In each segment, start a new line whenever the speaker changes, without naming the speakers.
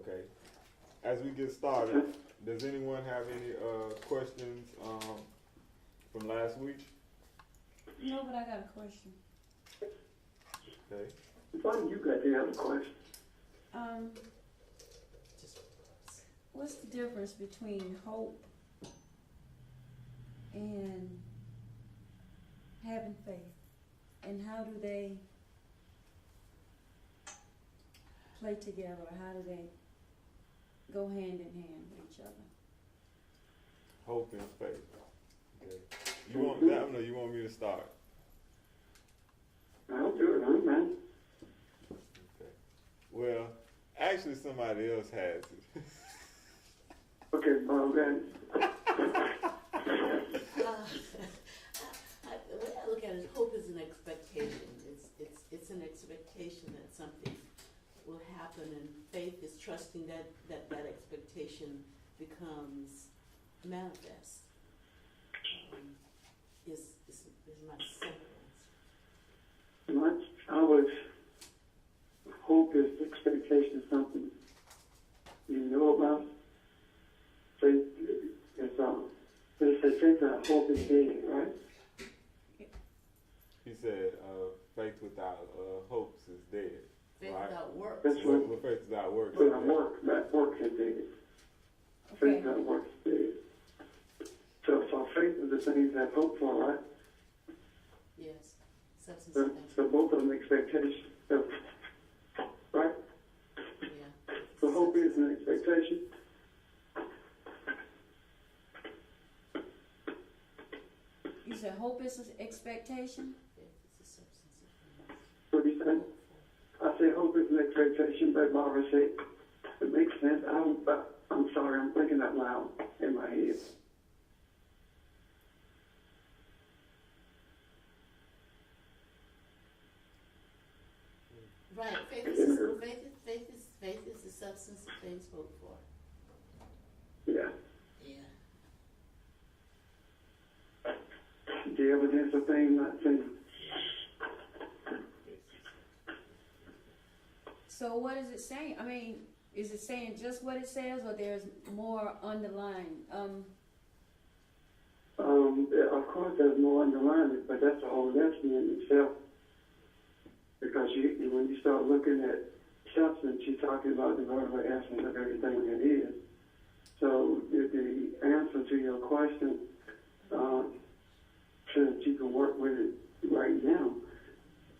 Okay. As we get started, does anyone have any questions from last week?
No, but I got a question.
Okay.
Why do you got to have a question?
What's the difference between hope and having faith? And how do they play together? Or how do they go hand in hand with each other?
Hope and faith. Okay. You want that one or you want me to start?
I'll do it, huh, man?
Okay. Well, actually somebody else has it.
Okay, well, then.
The way I look at it, hope is an expectation. It's an expectation that something will happen, and faith is trusting that expectation becomes manifest. Is my simple answer.
I was, hope is expectation of something you know about. Faith is, they say faith without hope is dead, right?
He said, faith without hopes is dead.
Faith
right?
without works.
That's what,
Well, faith without works is
without
dead.
work, that work is dead.
Okay.
Faith without work is dead. So faith is the things that hope for, right?
Yes. Substance
So,
of things.
so both of them expectations, so, right?
Yeah.
So hope is an expectation.
You said hope is an expectation?
Faith is the substance of things.
What do you say? I say hope is an expectation, but Barbara said, it makes sense. I'm sorry, I'm thinking out loud in my head.
Right. Faith is the substance of things hoped for.
Yeah.
Yeah.
The evidence of things not seen.
So what is it saying? I mean, is it saying just what it says, or there's more underlying?
Of course, there's more underlying it, but that's a whole lesson in itself. Because when you start looking at substance, you're talking about the vertical essence of everything that is. So the answer to your question, so that you can work with it right now,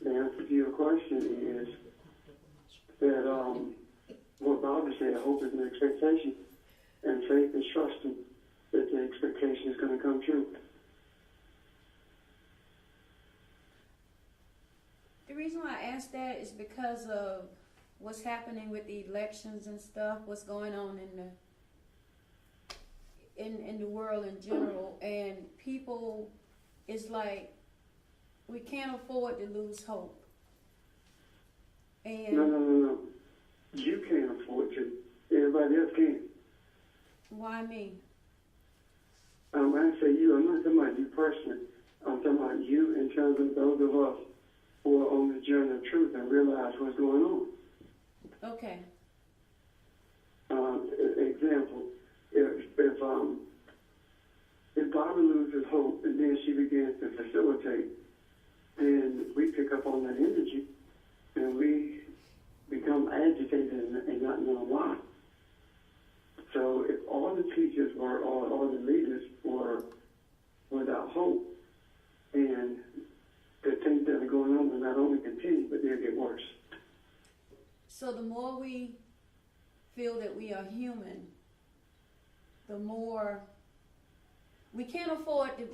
the answer to your question is that what Bobby said, hope is an expectation, and faith is trusting that the expectation is going to come true.
The reason why I asked that is because of what's happening with the elections and stuff, what's going on in the world in general, and people, it's like we can't afford to lose hope. And
No. You can't afford to. Everybody else can.
why me?
I say you, I'm not talking about you personally. I'm talking about you in terms of those of us who are on the journey of truth and realize what's going on.
Okay.
Example, if Barbara loses hope and then she begins to facilitate, then we pick up on that energy and we become agitated and not know why. So if all the teachers were, or all the leaders were without hope, and the things that are going on will not only continue, but they'll get worse.
So the more we feel that we are human, the more we can't afford to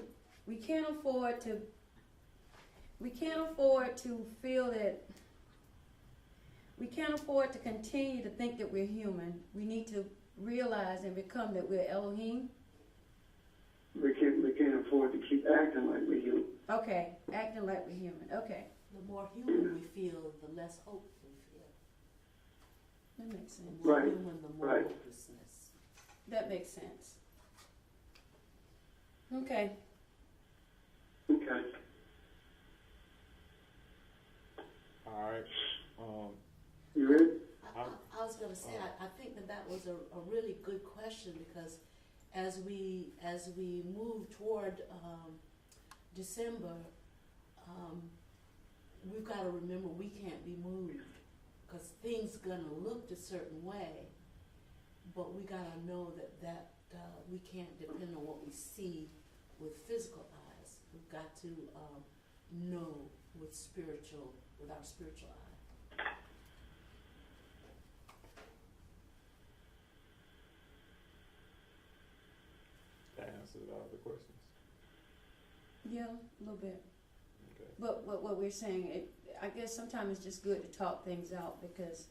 feel that we can't afford to continue to think that we're human. We need to realize and become that we're Elohim.
We can't afford to keep acting like we're human.
Okay, acting like we're human. Okay,
The more human we feel, the less hope we feel.
that makes sense.
The more
Right,
human, the more
right.
hopelessness.
That makes sense. Okay.
Okay.
All right.
You ready?
I was was gonna say, I think that was a really good question, because as we move toward December, we've got to remember we can't be moved, because things gonna look a certain way, but we gotta know that we can't depend on what we see with physical eyes. We've got to know with our spiritual eye.
That answered all the questions.
Yeah, a little bit.
Okay.
But what we're saying, I guess sometimes it's just good to talk things out, because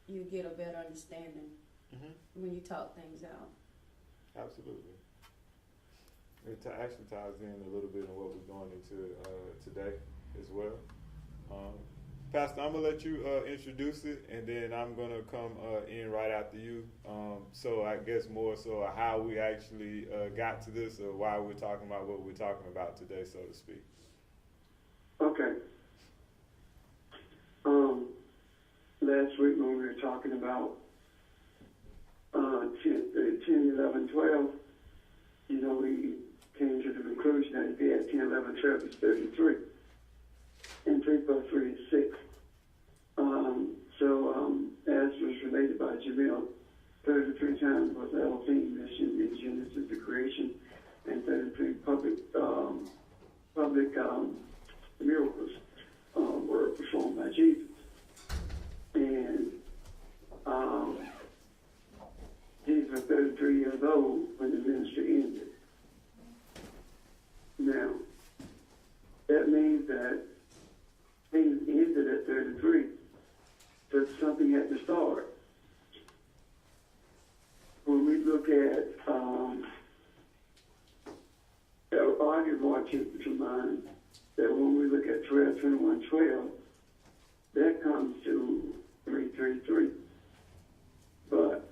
you get a better understanding when you talk things out.
Absolutely. It actually ties in a little bit on what we're going into today as well. Pastor, I'm gonna let you introduce it, and then I'm gonna come in right after you. So I guess more so how we actually got to this, or why we're talking about what we're talking about today, so to speak.
Okay. Last week when we were talking about 10, 11, 12, you know, we came to the conclusion that if you add 10, 11, 12 is 33. And 3 plus 3 is 6. As was related by Jamil, 33 times was Elohim mentioned in Genesis, the creation, and 33 public miracles were performed by Jesus. And Jesus was 33 years old when the ministry ended. Now, that means that things ended at 33, but something had to start. When we look at, I want you to mind that when we look at 12, 21, 12, that comes to 333. But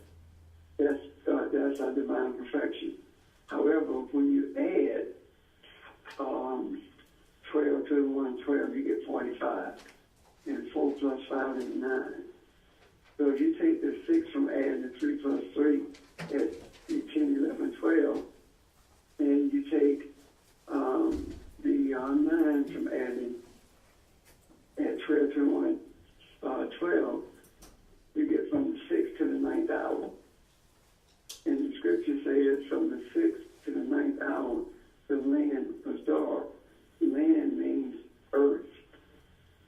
that's our divine perfection. However, when you add 12, 21, 12, you get 45. And 4 plus 5 is 9. So if you take the 6 from adding the 3 plus 3 at 10, 11, 12, and you take the 9 from adding at 12, 21, 12, you get from the 6th to the 9th hour. And the scripture says from the 6th to the 9th hour, the land was dark. Land means earth.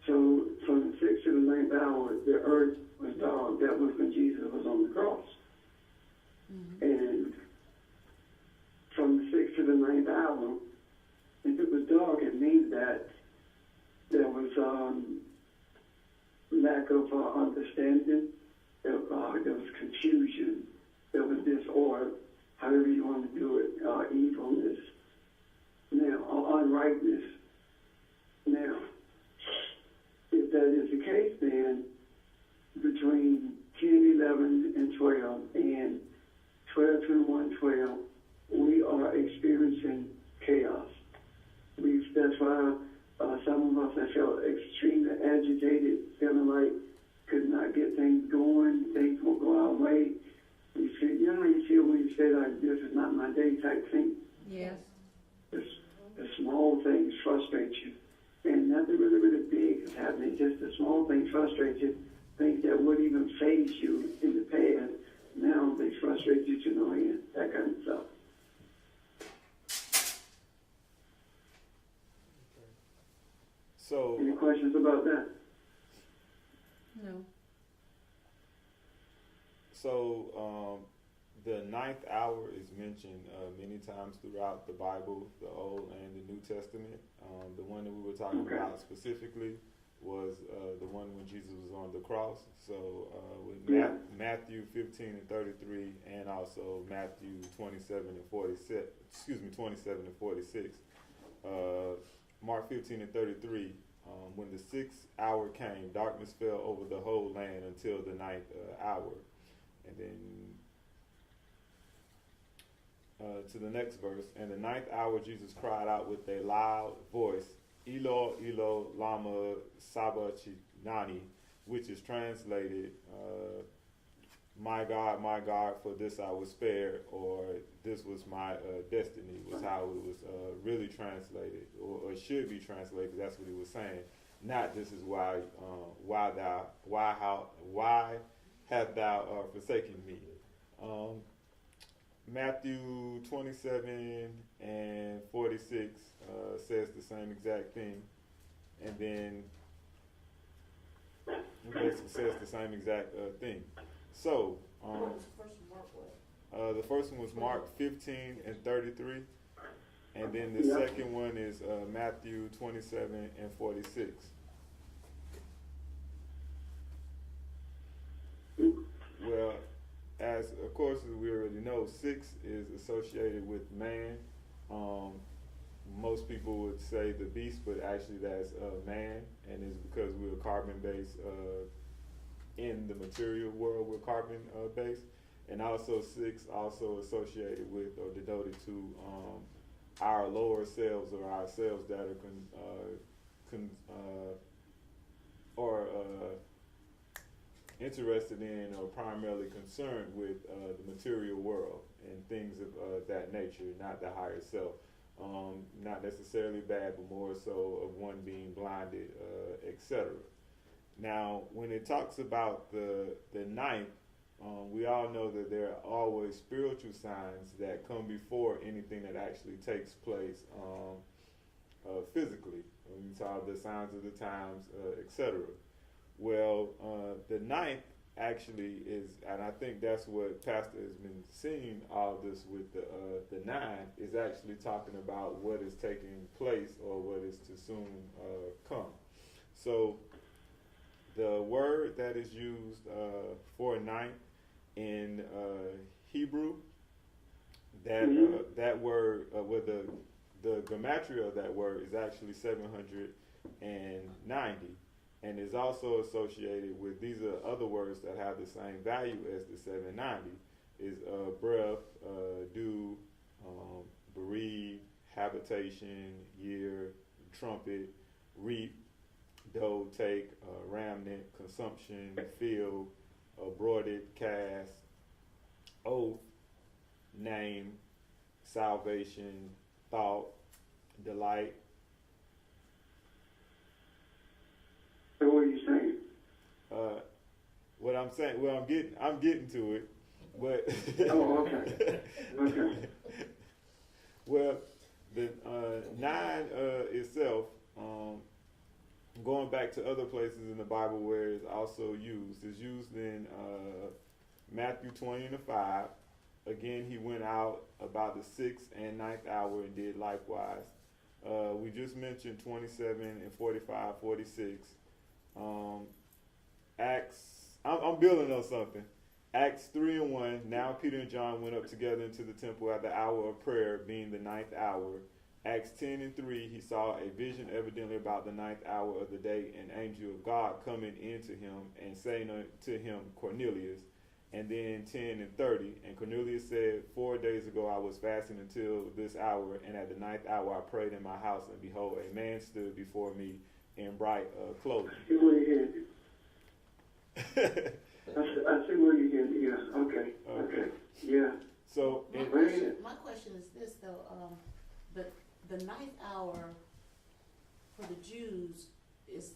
So from the 6th to the 9th hour, the earth was dark. That was when Jesus was on the cross. And from the 6th to the 9th hour, if it was dark, it means that there was lack of understanding. There was confusion. There was disorder, however you want to do it, evilness. Now, unrightness. Now, if that is the case, then between 10, 11, and 12, and 12, 21, 12, we are experiencing chaos. That's why some of us have felt extremely agitated, feeling like could not get things going, things won't go our way. You feel when you say like, this is not my day type thing.
Yes.
The small things frustrate you. And nothing really, really big is happening. Just the small things frustrate you. Things that would even phase you in the past, now they frustrate you to no end. That kind of stuff.
So,
Any questions about that?
No.
So the 9th hour is mentioned many times throughout the Bible, the Old and the New Testament. The one that we were talking about specifically was the one when Jesus was on the cross. So with Matthew 15 and 33, and also Matthew 27 and 46. Excuse me, 27 and 46. Mark 15 and 33. When the 6th hour came, darkness fell over the whole land until the 9th hour. And then to the next verse. And the 9th hour, Jesus cried out with a loud voice, Elo, Elo, lama sabachthani, which is translated, my God, for this I was spared, or this was my destiny, was how it was really translated, or should be translated. That's what he was saying. Not this is why have thou forsaken me. Matthew 27 and 46 says the same exact thing, and then it basically says the same exact thing. So,
What was the first Mark what?
the first one was Mark 15 and 33, and then the second one is Matthew 27 and 46. Well, as of course as we already know, 6 is associated with man. Most people would say the beast, but actually that's man, and it's because we're carbon-based in the material world. We're carbon-based, and also 6 also associated with or denoted to our lower selves, or our selves that are interested in or primarily concerned with the material world and things of that nature, not the higher self. Not necessarily bad, but more so of one being blinded, etc. Now, when it talks about the ninth, we all know that there are always spiritual signs that come before anything that actually takes place physically. We talk the signs of the times, etc. Well, the ninth actually is, and I think that's what Pastor has been seeing all this with the 9, is actually talking about what is taking place or what is to soon come. So the word that is used for ninth in Hebrew, that word, with the gematria of that word is actually 790. And is also associated with, these are other words that have the same value as the 790, is breath, dew, bereave, habitation, year, trumpet, reap, dough, take, remnant, consumption, field, broided, cast, oath, name, salvation, thought, delight.
So what are you saying?
What I'm saying, well, I'm getting to it, but
Oh, okay. Okay.
well, the 9 itself, going back to other places in the Bible where it's also used, is used in Matthew 20 and 5. Again, he went out about the 6th and 9th hour and did likewise. We just mentioned 27 and 45, 46. Acts, I'm building on something. Acts 3 and 1, now Peter and John went up together into the temple at the hour of prayer, being the 9th hour. Acts 10 and 3, he saw a vision evidently about the 9th hour of the day, an angel of God coming into him and saying to him, Cornelius. And then 10 and 30, and Cornelius said, 4 days ago I was fasting until this hour, and at the 9th hour I prayed in my house, and behold, a man stood before me in bright clothing.
I see where you're headed. I see where you're headed. Yeah. Okay. Okay. Yeah.
So
My question is this though, the 9th hour for the Jews is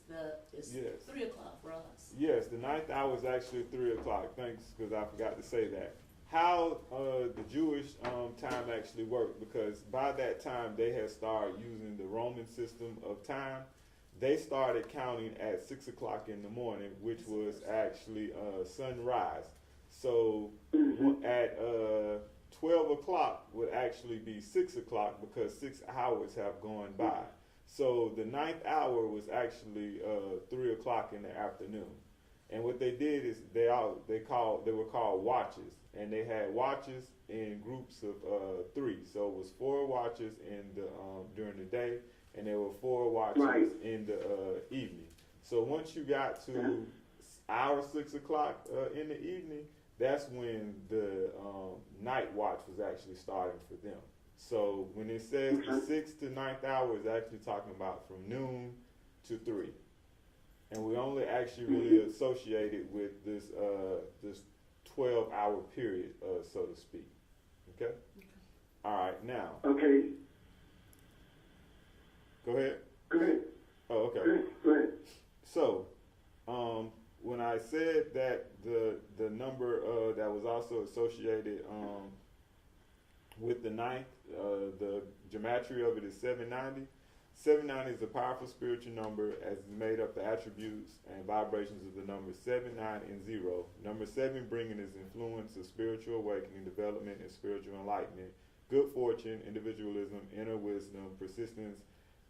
Yes.
3 o'clock for us.
Yes, the 9th hour is actually 3 o'clock. Thanks, because I forgot to say that. How the Jewish time actually worked, because by that time they had started using the Roman system of time. They started counting at 6 o'clock in the morning, which was actually sunrise. So at 12 o'clock would actually be 6 o'clock, because 6 hours have gone by. So the 9th hour was actually 3 o'clock in the afternoon. And what they did is they were called watches, and they had watches in groups of 3. So it was 4 watches in the during the day, and there were 4 watches in the evening. So once you got to our 6 o'clock in the evening, that's when the night watch was actually starting for them. So when it says the 6th to 9th hour, is actually talking about from noon to 3. and we only actually really associate it with this 12-hour period, so to speak. Okay. All right. Now.
Okay.
Go ahead.
Go ahead.
Oh, okay.
Go ahead.
So, when I said that the number that was also associated with the ninth, the gematria of it is 790. 790 is a powerful spiritual number as it made up the attributes and vibrations of the numbers 7, 9, and 0. Number 7 bringing its influence of spiritual awakening, development, and spiritual enlightenment, good fortune, individualism, inner wisdom, persistence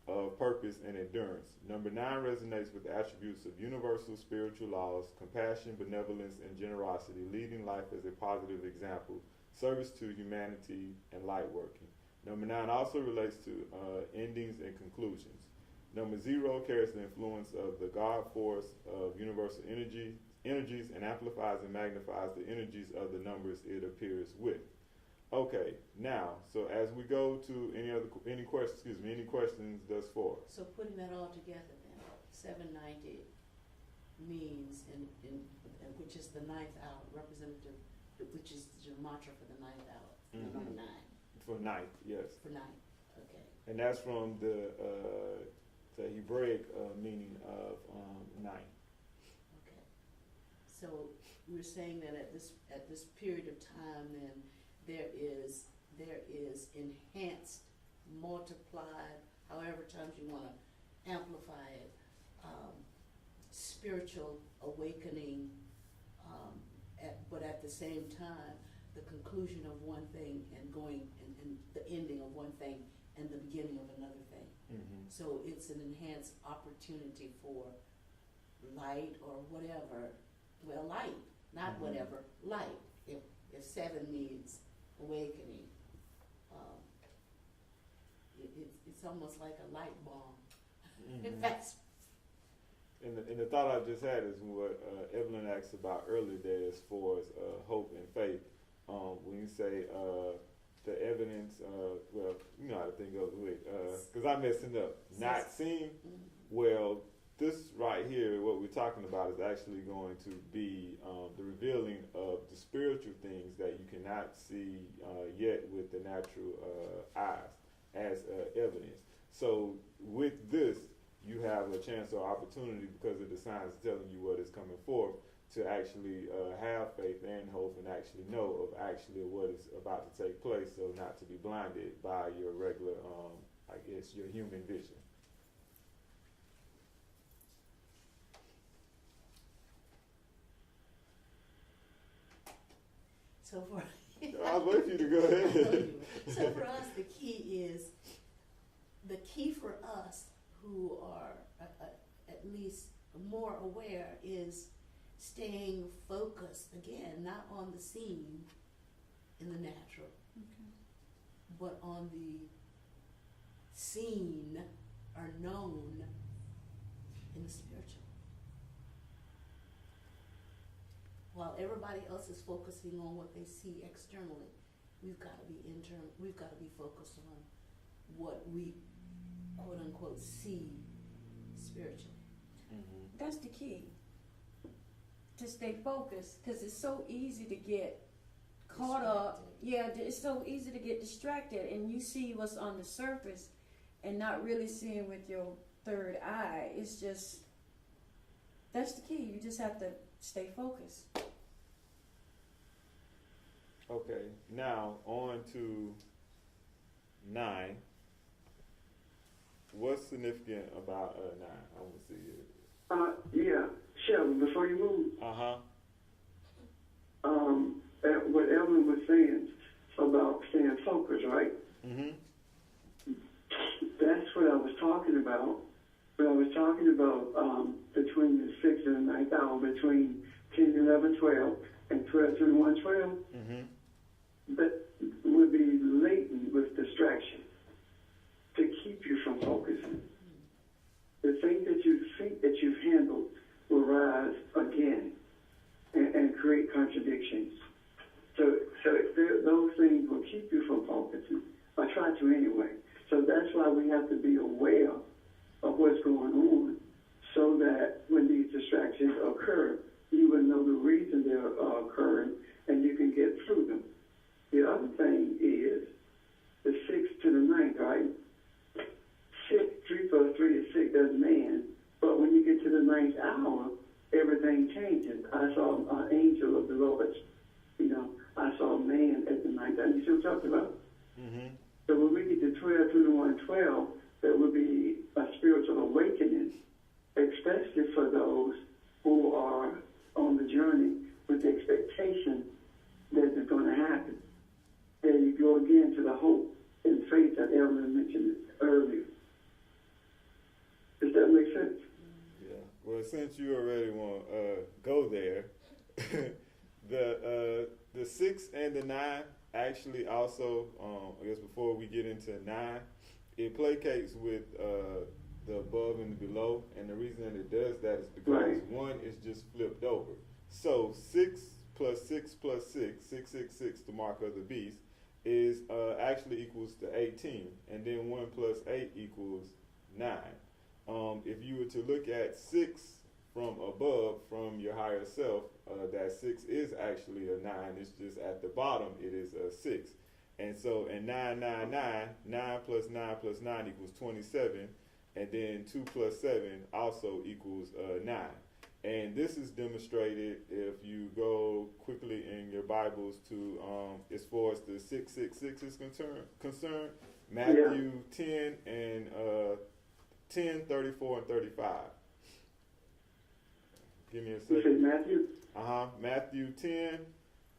of purpose, and endurance. Number 9 resonates with the attributes of universal spiritual laws, compassion, benevolence, and generosity, leading life as a positive example, service to humanity, and light working. Number 9 also relates to endings and conclusions. Number 0 carries the influence of the God force of universal energies and amplifies and magnifies the energies of the numbers it appears with. Okay, now, so as we go to any questions thus far?
So putting that all together then, 790 means, which is the ninth hour, representative, which is the gematria for the ninth hour,
Mhm.
number 9.
For ninth, yes.
For 9, okay.
And that's from the Hebraic meaning of ninth.
Okay. So we're saying that at this period of time, then there is enhanced, multiplied, however times you want to amplify it, spiritual awakening, but at the same time, the conclusion of one thing and the ending of one thing and the beginning of another thing.
Mm-hmm.
So it's an enhanced opportunity for light or whatever. Well, light, not
Mm-hmm.
whatever, light. If 7 means awakening, it's almost like a light bomb.
Mm-hmm.
In fact,
And the thought I just had is what Evelyn asked about earlier there as far as hope and faith. When you say the evidence, well, you know how the thing goes with, because I'm messing up, not seen. Well, this right here, what we're talking about is actually going to be the revealing of the spiritual things that you cannot see yet with the natural eyes as evidence. So with this, you have a chance or opportunity because of the signs telling you what is coming forth to actually have faith and hope and actually know of actually what is about to take place, so not to be blinded by your regular, I guess, your human vision.
so for
I was waiting for you to go ahead.
So for us, the key for us who are at least more aware is staying focused, again, not on the seen in the natural, but on the seen or known in the spiritual. While everybody else is focusing on what they see externally, we've got to be we've got to be focused on what we quote unquote see spiritually.
Mm-hmm.
That's the key. To stay focused, because it's so easy to get caught up. Yeah, it's so easy to get distracted, and you see what's on the surface and not really seeing with your third eye. It's just, that's the key. You just have to stay focused.
Okay, now on to 9. What's significant about 9? I want to see it.
Yeah, Sheldon, before you move, what Evelyn was saying about staying focused, right?
Mm-hmm.
That's what I was talking about. When I was talking about between the 6th and the 9th hour, between 10, 11, 12, and 12, 21, 12,
Mm-hmm.
that would be laden with distraction to keep you from focusing. The thing that you think that you've handled will rise again and create contradictions. So those things will keep you from focusing. I try to anyway. So that's why we have to be aware of what's going on so that when these distractions occur, you will know the reason they're occurring and you can get through them. The other thing is the 6th to the 9th, right? 3 plus 3 is 6, that's man. But when you get to the 9th hour, everything changes. I saw an angel of the Lord. I saw a man at the 9th hour. You see what I'm talking about?
Mm-hmm.
So when we get to 12 to the 112, there will be a spiritual awakening, especially for those who are on the journey with the expectation that it's going to happen. And you go again to the hope and faith that Evelyn mentioned earlier. Does that make sense?
Yeah. Well, since you already want to go there, the 6 and the 9 actually also, I guess before we get into 9, it placates with the above and the below, and the reason that it does that is because
Right.
1 is just flipped over. So 6 plus 6 plus 6, 666, the mark of the beast, is actually equals to 18, and then 1 plus 8 equals 9. If you were to look at 6 from above, from your higher self, that 6 is actually a 9. It's just at the bottom, it is a 6. And so, in 999, 9 plus 9 plus 9 equals 27. And then 2 plus 7 also equals 9. And this is demonstrated if you go quickly in your Bibles to, as far as the 666 is concerned, Matthew 10 and 10, 34, and 35. Give me a
You said
second.
Matthew?
Matthew 10,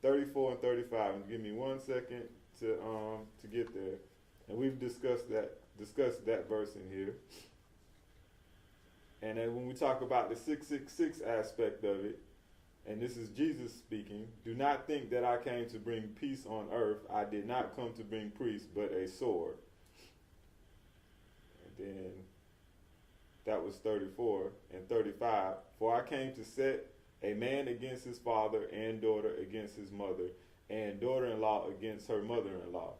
34, and 35. And give me 1 second to get there. And we've discussed that verse in here. And then when we talk about the 666 aspect of it, and this is Jesus speaking, do not think that I came to bring peace on earth. I did not come to bring peace, but a sword. And then that was 34 and 35. For I came to set a man against his father, and daughter against his mother, and daughter-in-law against her mother-in-law.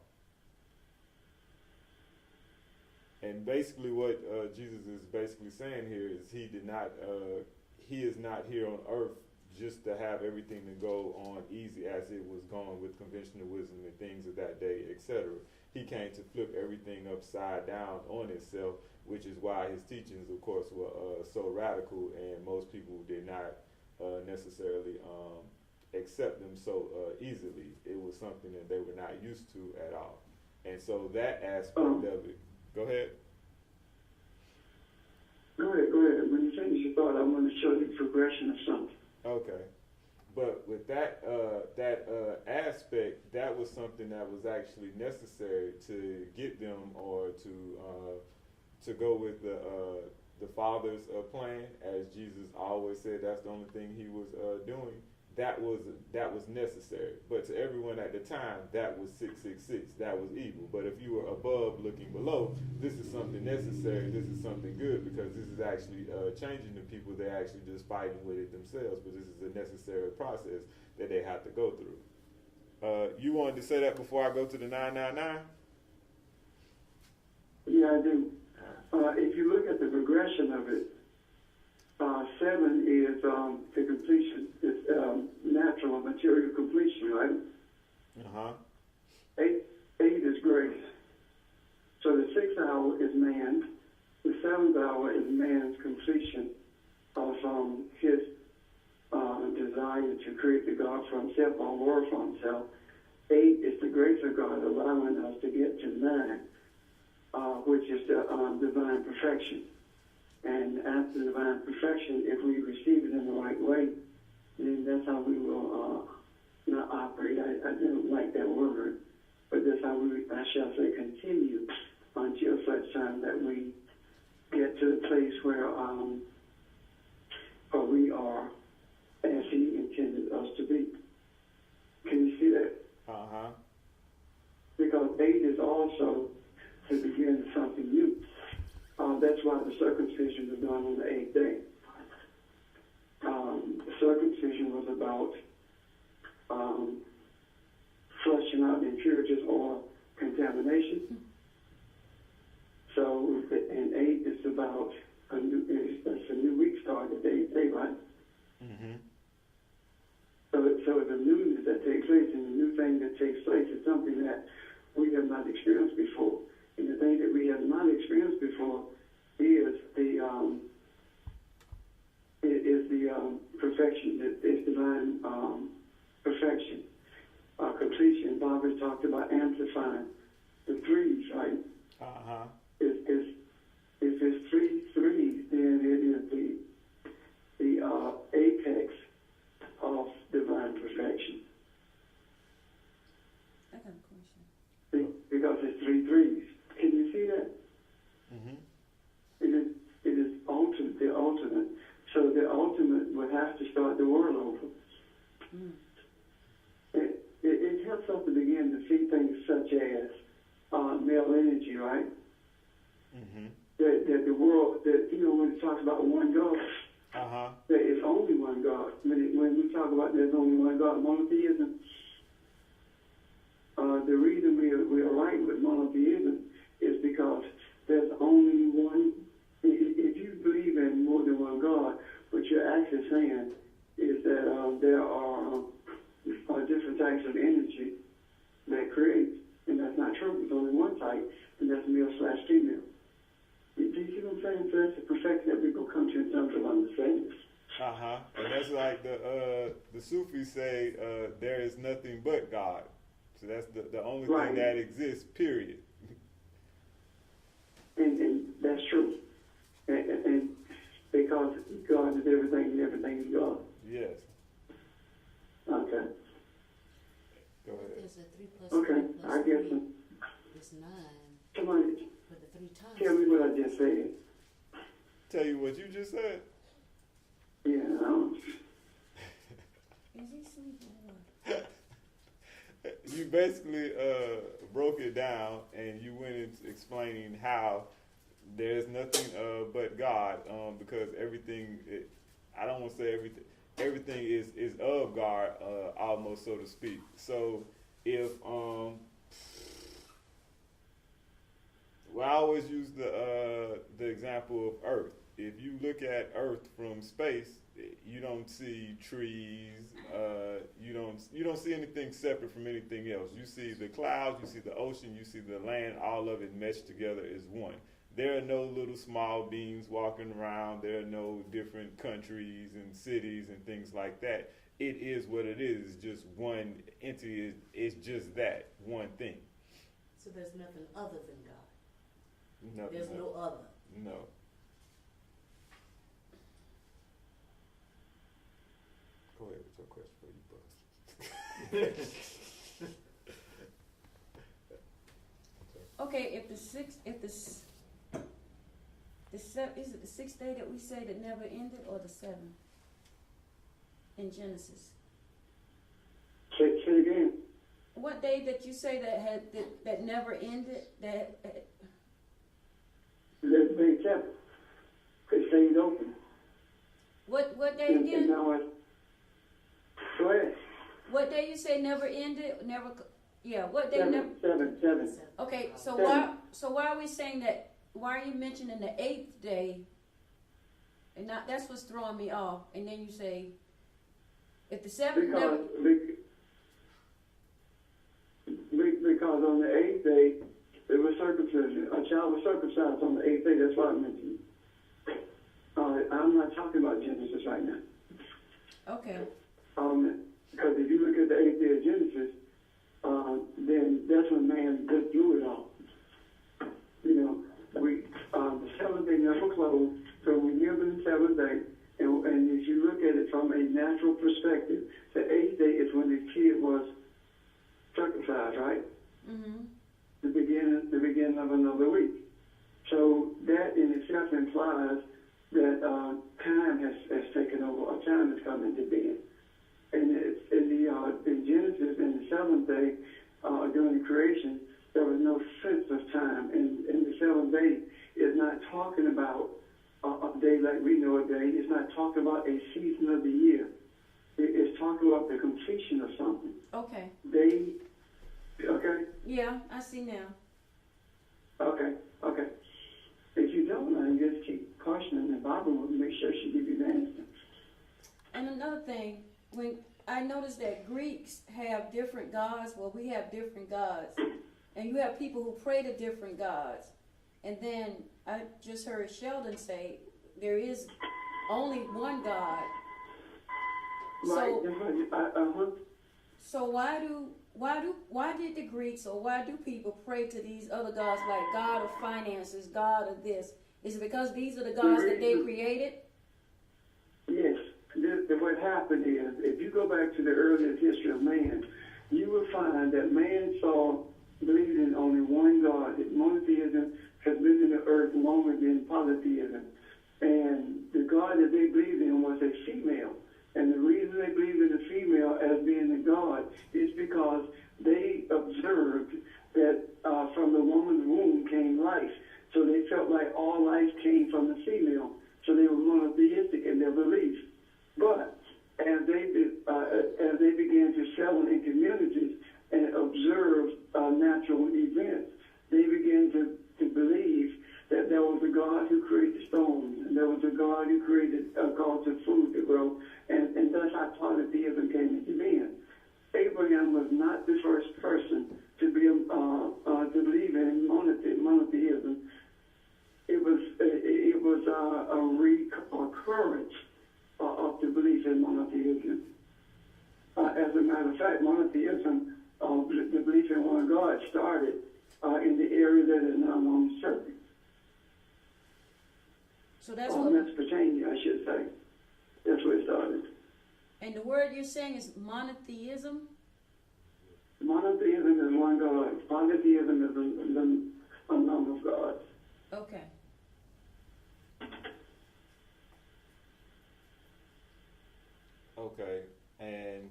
And basically what Jesus is basically saying here is he is not here on earth just to have everything to go on easy as it was going with conventional wisdom and things of that day, etc. He came to flip everything upside down on itself, which is why his teachings, of course, were so radical, and most people did not necessarily accept them so easily. It was something that they were not used to at all. And so that aspect of it. Go ahead.
Go ahead. When you finish your thought, I want to show you the progression of something.
Okay. But with that aspect, that was something that was actually necessary to get them, or to go with the Father's plan, as Jesus always said. That's the only thing he was doing. That was necessary. But to everyone at the time, that was 666. That was evil. But if you were above looking below, this is something necessary. This is something good, because this is actually changing the people. They're actually just fighting with it themselves. But this is a necessary process that they have to go through. You wanted to say that before I go to the 999?
Yeah, I do. If you look at the progression of it, 7 is the completion. It's natural material completion, right?
Uh-huh.
8 is grace. So the 6th hour is man. The 7th hour is man's completion of his desire to create the God for himself, or world for himself. 8 is the grace of God allowing us to get to 9, which is the divine perfection. And after divine perfection, if we receive it in the right way, then that's how we will not operate. I don't like that word, but that's how I shall say, continue until such time that we get to the place where we are as he intended us to be. Can you see that?
Uh-huh.
Because 8 is also to begin something new. That's why the circumcision was done on the 8th day. The circumcision was about flushing out impurities or contamination. So, and 8 is about it's a new week started, they say, right?
Mm-hmm.
So the newness that takes place and the new thing that takes place is something that we have not experienced before. And the thing that we have not experienced before is the perfection, it's divine perfection, completion. Bob has talked about amplifying the threes, right?
Uh-huh.
If it's three threes, then it is the apex of divine perfection.
I got a question.
Because it's three threes. Can you see that?
Mm-hmm.
It is ultimate, the ultimate. So the ultimate would have to start the world over.
Mm.
It helps us to begin to see things such as male energy, right?
Mm-hmm.
That the world, that, you know, when it talks about one God,
Uh-huh.
there is only one God. When we talk about there's only one God, monotheism, the reason we are right with monotheism is because there's only one. If you believe in more than one God, what you're actually saying is that there are different types of energy that creates, and that's not true. There's only one type, and that's male/female. Do you see what I'm saying? So that's the perfection that we will come to in terms of understanding.
Uh-huh. And that's like the Sufis say, there is nothing but God. So that's the only
Right.
thing that exists, period.
And that's true. And because God is everything and everything is God.
Yes.
Okay.
But
Go ahead.
there's a 3 plus
Okay.
3 plus
I guess
3 is 9
somebody
for the 3 times.
tell me what I just said.
Tell you what you just said.
Yeah.
Is he sleeping or what?
You basically broke it down, and you went into explaining how there's nothing but God, because everything, I don't want to say everything is of God, almost, so to speak. So if well, I always use the example of Earth. If you look at Earth from space, you don't see trees. You don't see anything separate from anything else. You see the clouds, you see the ocean, you see the land. All of it meshed together as one. There are no little small beings walking around. There are no different countries and cities and things like that. It is what it is. It's just one entity. It's just that one thing.
So there's nothing other than God.
Nothing
There's
else.
no other.
No. Go ahead with your question before you bust.
Okay, if the is it the sixth day that we say that never ended, or the seventh in Genesis?
Say it again.
What day that you say that never ended? That
Let's be kept. It stayed open.
what day
And
again?
now it's go ahead.
What day you say never ended? Never. Yeah. What day never?
Seven.
Okay. So
Seven.
why are we saying that? Why are you mentioning the eighth day? And not that's what's throwing me off. And then you say, if the seventh never.
Because on the eighth day, there was circumcision. A child was circumcised on the eighth day. That's why I mentioned it. I'm not talking about Genesis right now.
Okay.
Because if you look at the eighth day of Genesis, then that's when man just blew it all. You know, the seventh day never closed, so we live in the seventh day. And if you look at it from a natural perspective, the eighth day is when the kid was circumcised, right?
Mm-hmm.
The beginning of another week. So that in itself implies that time has taken over, or time has come into being. And in Genesis, in the seventh day, during the creation, there was no sense of time. And the seventh day is not talking about a day like we know a day. It's not talking about a season of the year. It's talking about the completion of something.
Okay.
Okay?
Yeah, I see now.
Okay. If you don't know, you just keep cautioning the Bible would make sure she give you the answer.
And another thing, when I noticed that Greeks have different gods, well, we have different gods, and you have people who pray to different gods. And then I just heard Sheldon say there is only one God.
Right.
So why did the Greeks, or why do people pray to these other gods like God of finances, God of this? Is it because these are the gods that they created?
Yes. What happened is, if you go back to the earliest history of man, you will find that man believed in only one God. Monotheism has been in the earth longer than polytheism. And the God that they believed in was a female. And the reason they believed in the female as being the God is because they observed that from the woman's womb came life. So they felt like all life came from the female. So they were monotheistic in their beliefs. But as they began to settle in communities and observe natural events, they began to believe that there was a God who created stones, and there was a God who created caused the food to grow, and that's how polytheism came into being. Abraham was not the first person to believe in monotheism. It was a recurrence of the belief in monotheism. As a matter of fact, monotheism, the belief in one God, started in the area that is now known as Turkey.
So that's
or Mesopotamia, I should say. That's where it started.
And the word you're saying is monotheism?
Monotheism is one God. Polytheism is a number of gods.
Okay.
Okay, and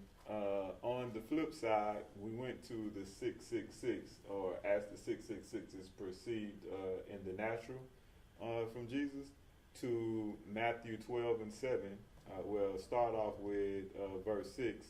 on the flip side, we went to the 666, or as the 666 is perceived in the natural from Jesus, to Matthew 12 and 7. We'll start off with verse 6.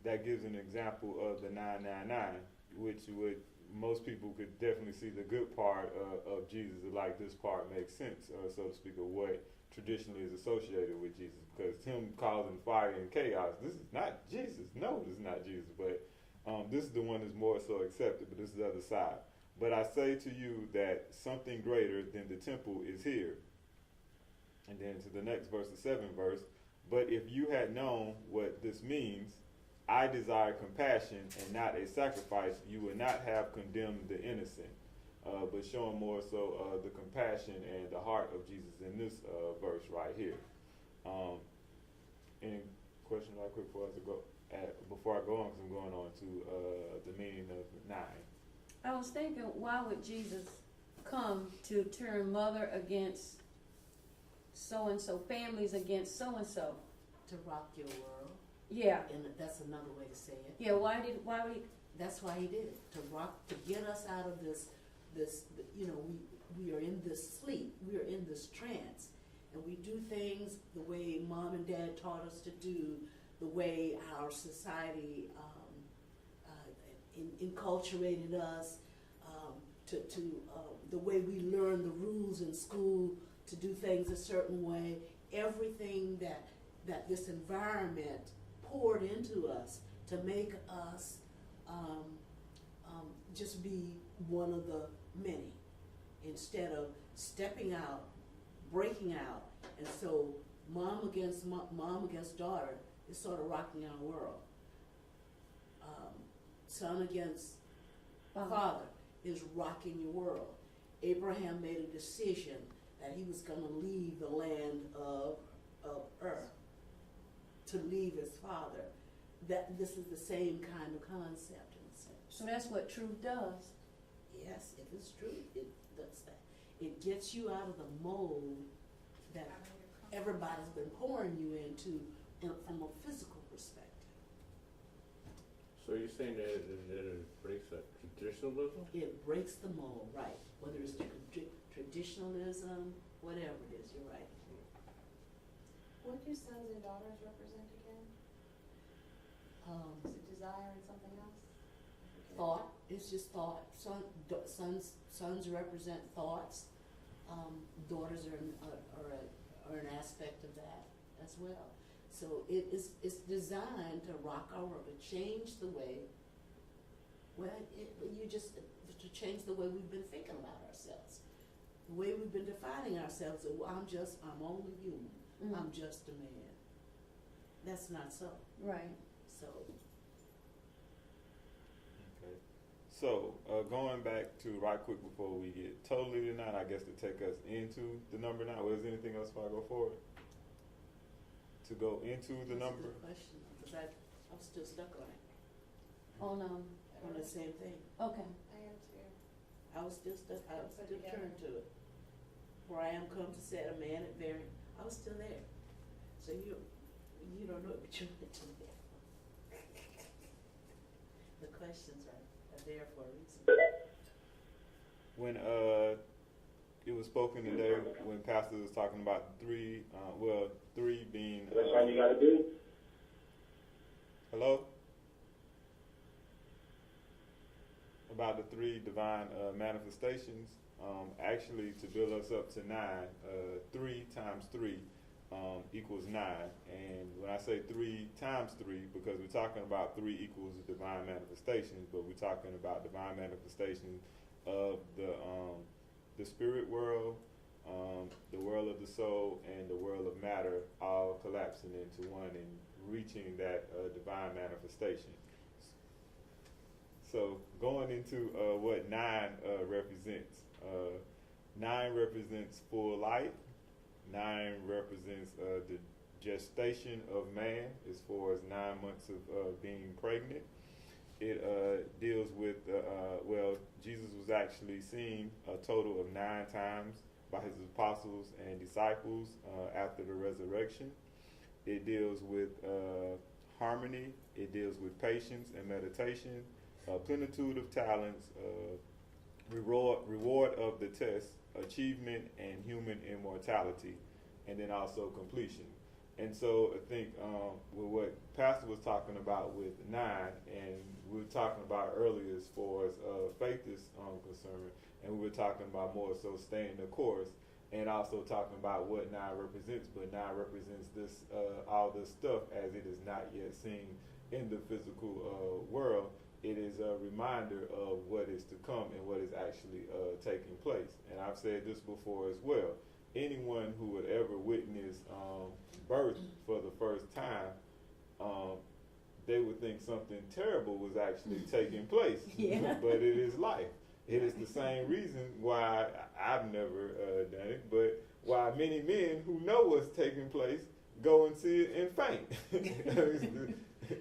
That gives an example of the 999, which would most people could definitely see the good part of Jesus. Like, this part makes sense, so to speak, of what traditionally is associated with Jesus, because him causing fire and chaos, this is not Jesus. No, this is not Jesus, but this is the one that's more so accepted, but this is the other side. But I say to you that something greater than the temple is here. And then to the next verse, the 7th verse, but if you had known what this means, I desire compassion and not a sacrifice, you would not have condemned the innocent. But showing more so the compassion and the heart of Jesus in this verse right here. Any questions right quick before I go on, because I'm going on to the meaning of 9.
I was thinking, why would Jesus come to turn mother against so-and-so, families against so-and-so?
To rock your world.
Yeah.
And that's another way to say it.
Yeah, why would he?
That's why he did it. To get us out of this, we are in this sleep. We are in this trance. And we do things the way mom and dad taught us to do, the way our society enculturated us, to the way we learn the rules in school, to do things a certain way. Everything that this environment poured into us to make us just be one of the many, instead of stepping out, breaking out. And so mom against daughter is sort of rocking our world. Son against father is rocking your world. Abraham made a decision that he was going to leave the land of Ur, to leave his father. That this is the same kind of concept in a sense.
So that's what truth does.
Yes, if it's true, it does that. It gets you out of the mold that everybody's been pouring you into from a physical perspective.
So you're saying that it breaks a traditionalism?
It breaks the mold, right? Whether it's traditionalism, whatever it is, you're right.
What do sons and daughters represent again? Is it desire and something else?
Thought. It's just thought. Sons represent thoughts. daughters are an aspect of that as well. So it's designed to rock our world, to change the way, to change the way we've been thinking about ourselves, the way we've been defining ourselves. Well, I'm only human.
Mhm.
I'm just a man. That's not so.
Right.
So
Okay. So, going back to right quick before we get totally to 9, I guess to take us into the number 9. Was there anything else before I go forward? To go into the
that's a
number?
good question, because I'm still stuck on it,
On
on the same thing.
okay.
I am too.
I was still stuck. I was
Put
still
together.
turned to it. Where I am come to set a man at variance. I was still there. So you don't know it, but you went to there. The questions are there for a reason.
When it was spoken today, when Pastor was talking about 3, 3 being.
That's all you gotta do.
Hello? About the 3 divine manifestations, actually to build us up to 9, 3 times 3 equals 9. And when I say 3 times 3, because we're talking about 3 equals divine manifestations, but we're talking about divine manifestations of the spirit world, the world of the soul, and the world of matter, all collapsing into one and reaching that divine manifestation. So going into what 9 represents. 9 represents full life. 9 represents the gestation of man as far as 9 months of being pregnant. It deals with, Jesus was actually seen a total of 9 times by his apostles and disciples after the resurrection. It deals with harmony. It deals with patience and meditation, plenitude of talents, reward of the test, achievement, and human immortality, and then also completion. And so I think with what Pastor was talking about with 9, and we were talking about earlier as far as faith is concerned, and we were talking about more so staying the course, and also talking about what 9 represents. But 9 represents this all this stuff as it is not yet seen in the physical world. It is a reminder of what is to come and what is actually taking place. And I've said this before as well. Anyone who would ever witness birth for the first time, they would think something terrible was actually taking place.
Yeah.
But it is life. It is the same reason why I've never done it, but why many men who know what's taking place go and see it and faint.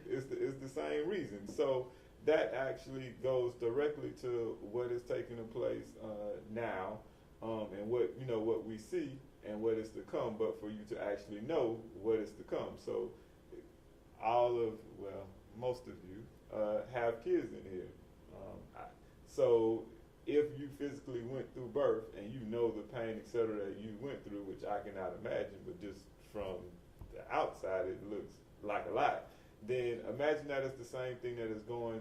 It's the same reason. So that actually goes directly to what is taking place now, and what we see and what is to come. But for you to actually know what is to come, so most of you have kids in here. So if you physically went through birth and you know the pain, etc., that you went through, which I cannot imagine, but just from the outside it looks like a lot. Then imagine that it's the same thing that is going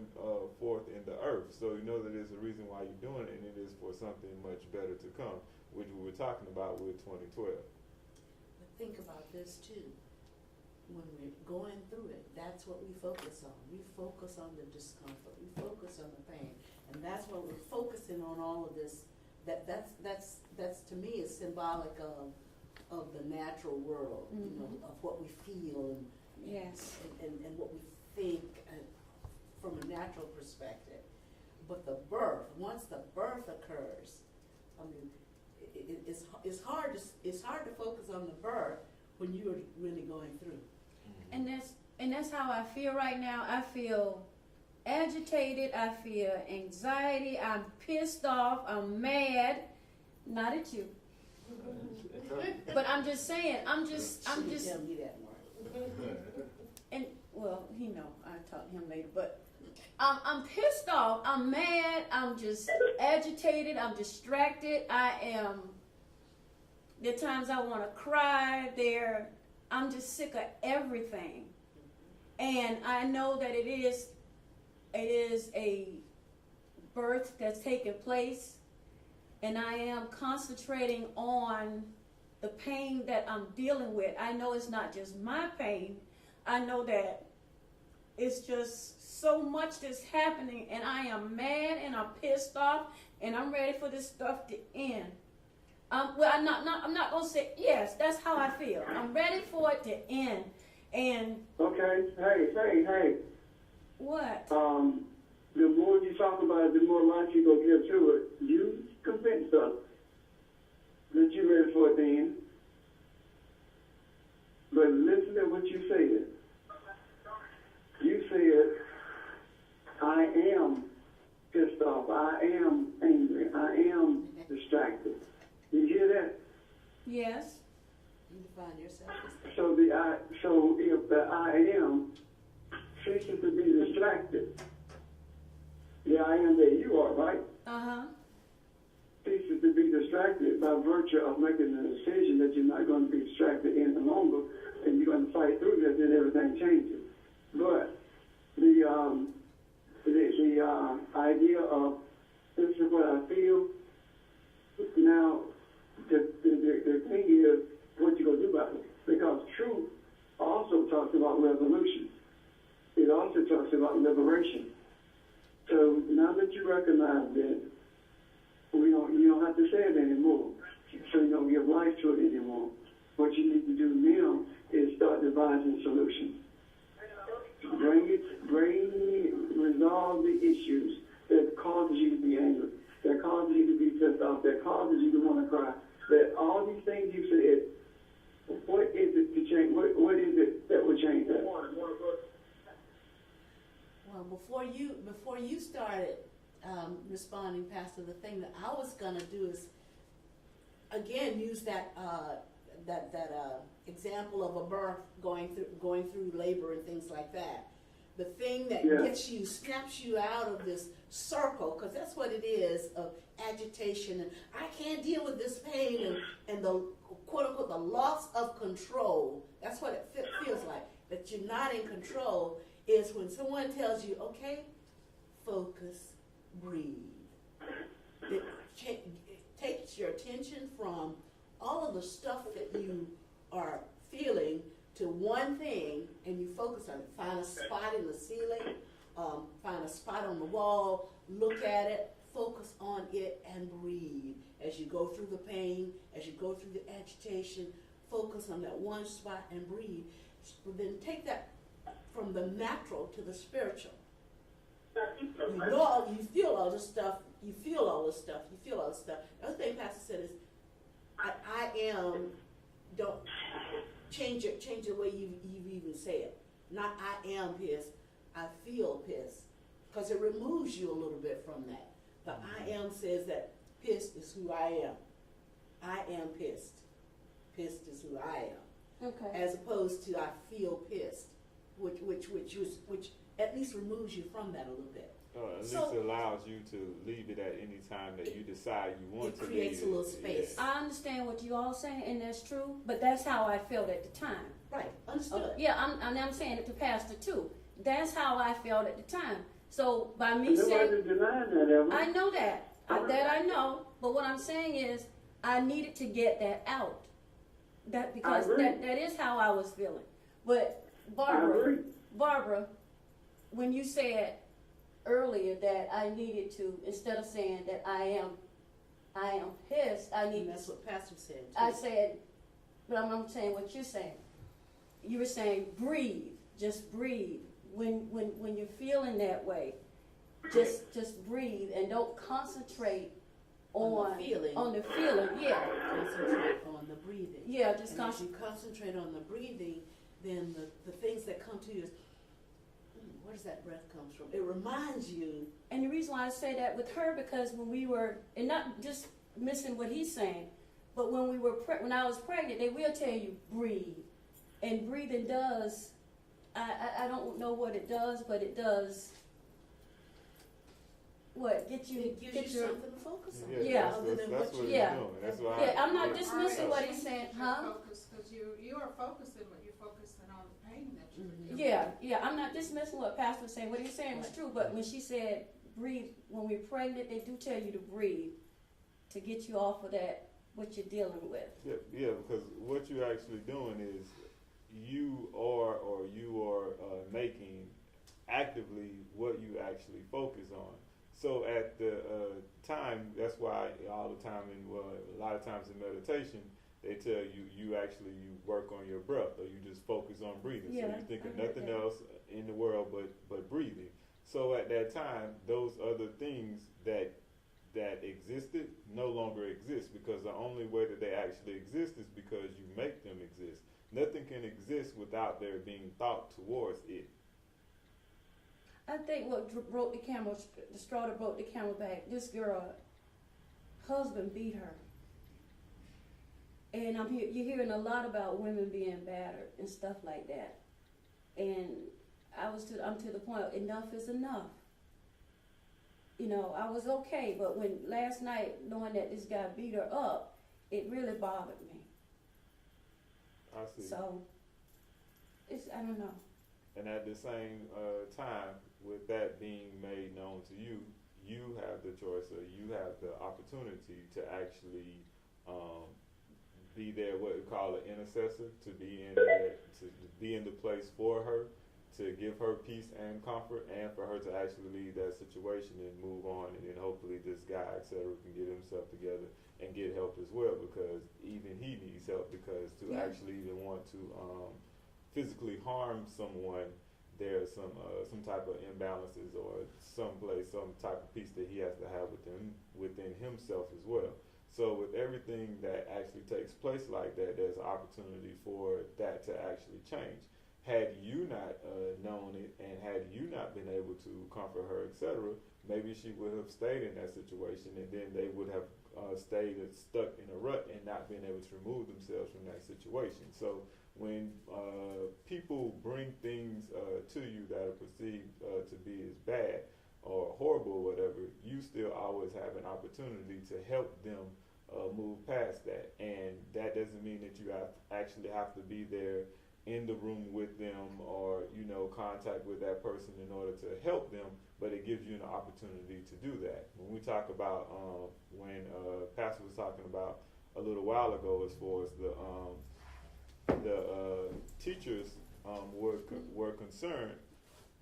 forth in the earth. So you know that there's a reason why you're doing it, and it is for something much better to come, which we were talking about with 2012.
But think about this too. When we're going through it, that's what we focus on. We focus on the discomfort. We focus on the pain, and that's why we're focusing on all of this. That's to me is symbolic of the natural world.
Mm-hmm.
You know, of what we feel and.
Yes.
And what we think from a natural perspective. But the birth, once the birth occurs, I mean, it's hard to focus on the birth when you're really going through.
And that's how I feel right now. I feel agitated. I feel anxiety. I'm pissed off. I'm mad. Not at you. But I'm just saying. I'm just.
Tell me that, Mark.
And well, I talk to him later. But I'm pissed off. I'm mad. I'm just agitated. I'm distracted. I am. There are times I want to cry. I'm just sick of everything. And I know that it is a birth that's taking place. and I am concentrating on the pain that I'm dealing with. I know it's not just my pain. I know that it's just so much that's happening, and I am mad and I'm pissed off, and I'm ready for this stuff to end. Well, I'm not gonna say yes. That's how I feel. I'm ready for it to end. And
Okay, hey.
what?
The more you talk about it, the more life you gonna give to it. You convinced us that you're ready for it then. But listen to what you said. You said, I am pissed off. I am angry. I am distracted. You hear that?
Yes.
You define yourself as
So if the I am ceases to be distracted, the I am that you are, right? Ceases to be distracted by virtue of making the decision that you're not going to be distracted any longer, and you're going to fight through this, and everything changes. But the idea of this is what I feel. Now, the thing is, what you gonna do about it? Because truth also talks about resolution. It also talks about liberation. So now that you recognize that, you don't have to say it anymore. So you don't give life to it anymore. What you need to do now is start devising solutions. Resolve the issues that causes you to be angry, that causes you to be pissed off, that causes you to want to cry. That all these things you said, what is it to change? What is it that will change that?
well, before you started responding, Pastor, the thing that I was gonna do is again use that example of a birth going through labor and things like that. The thing that gets you, snaps you out of this circle, because that's what it is, of agitation, and I can't deal with this pain, and the quote-unquote the loss of control. That's what it feels like, that you're not in control, is when someone tells you, okay, focus, breathe. It takes your attention from all of the stuff that you are feeling to one thing, and you focus on it. Find a spot in the ceiling, find a spot on the wall, look at it, focus on it, and breathe. As you go through the pain, as you go through the agitation, focus on that one spot and breathe. Then take that from the natural to the spiritual. You feel all this stuff. The other thing Pastor said is, I am, don't change the way you even say it. Not I am pissed, I feel pissed. Because it removes you a little bit from that. The I am says that pissed is who I am. I am pissed. Pissed is who I am.
Okay.
As opposed to I feel pissed, which at least removes you from that a little bit.
At least allows you to leave it at any time that you decide you want to leave it.
It creates a little space.
Yeah.
I understand what you all saying, and that's true, but that's how I felt at the time.
Right, understood.
Yeah, I'm saying it to Pastor too. That's how I felt at the time. So by me saying,
Nobody's denying that, Evan.
I know that. That I know. But what I'm saying is, I needed to get that out. That because that is how I was feeling. But Barbara, when you said earlier that I needed to, instead of saying that I am pissed, I need.
And that's what Pastor said too.
I said, but I'm saying what you're saying. You were saying breathe, just breathe. When you're feeling that way, just breathe and don't concentrate on the feeling. Yeah.
Concentrate on the breathing.
Yeah, just
and as you concentrate on the breathing, then the things that come to you is, where does that breath come from? It reminds you.
And the reason why I say that with her, because when we were, and not just missing what he's saying, but when I was pregnant, they will tell you breathe, and breathing does. I don't know what it does, but it does. What get you?
It gives
get
you
your,
something to focus on.
Yeah.
Other than
That's
what
what
you.
Yeah.
doing. That's why
Yeah, I'm not dismissing what he's
Change
saying,
your
huh?
focus, because you are focusing, but you're focusing on the pain that you're
Mhm.
feeling.
Yeah, I'm not dismissing what Pastor was saying. What he's saying was true, but when she said breathe, when we're pregnant, they do tell you to breathe. to get you off of that, what you're dealing with.
Yeah, because what you're actually doing is you are making actively what you actually focus on. So at the time, that's why all the time a lot of times in meditation, they tell you actually work on your breath, or you just focus on breathing.
Yeah,
so you think of
I heard
nothing
that.
else in the world but breathing. So at that time, those other things that existed no longer exist, because the only way that they actually exist is because you make them exist. Nothing can exist without there being thought towards it.
I think what broke the straw that broke the camel back, this girl, husband beat her. And you're hearing a lot about women being battered and stuff like that. And I'm to the point, enough is enough. You know, I was okay, but when last night, knowing that this guy beat her up, it really bothered me.
I see.
So, I don't know.
And at the same time, with that being made known to you, you have the choice, or you have the opportunity to actually be there, what we call an intercessor, to be in there, to be in the place for her, to give her peace and comfort, and for her to actually leave that situation and move on, and then hopefully this guy, etc., can get himself together and get help as well, because even he needs help, because to
Yeah.
actually even want to physically harm someone, there's some type of imbalances or some type of peace that he has to have within himself as well. So with everything that actually takes place like that, there's an opportunity for that to actually change. Had you not known it, and had you not been able to comfort her, etc., maybe she would have stayed in that situation, and then they would have stayed stuck in a rut and not been able to remove themselves from that situation. So when people bring things to you that are perceived to be as bad or horrible or whatever, you still always have an opportunity to help them move past that. And that doesn't mean that you actually have to be there in the room with them, or contact with that person in order to help them, but it gives you an opportunity to do that. When we talk about when Pastor was talking about a little while ago, as far as the teachers were concerned,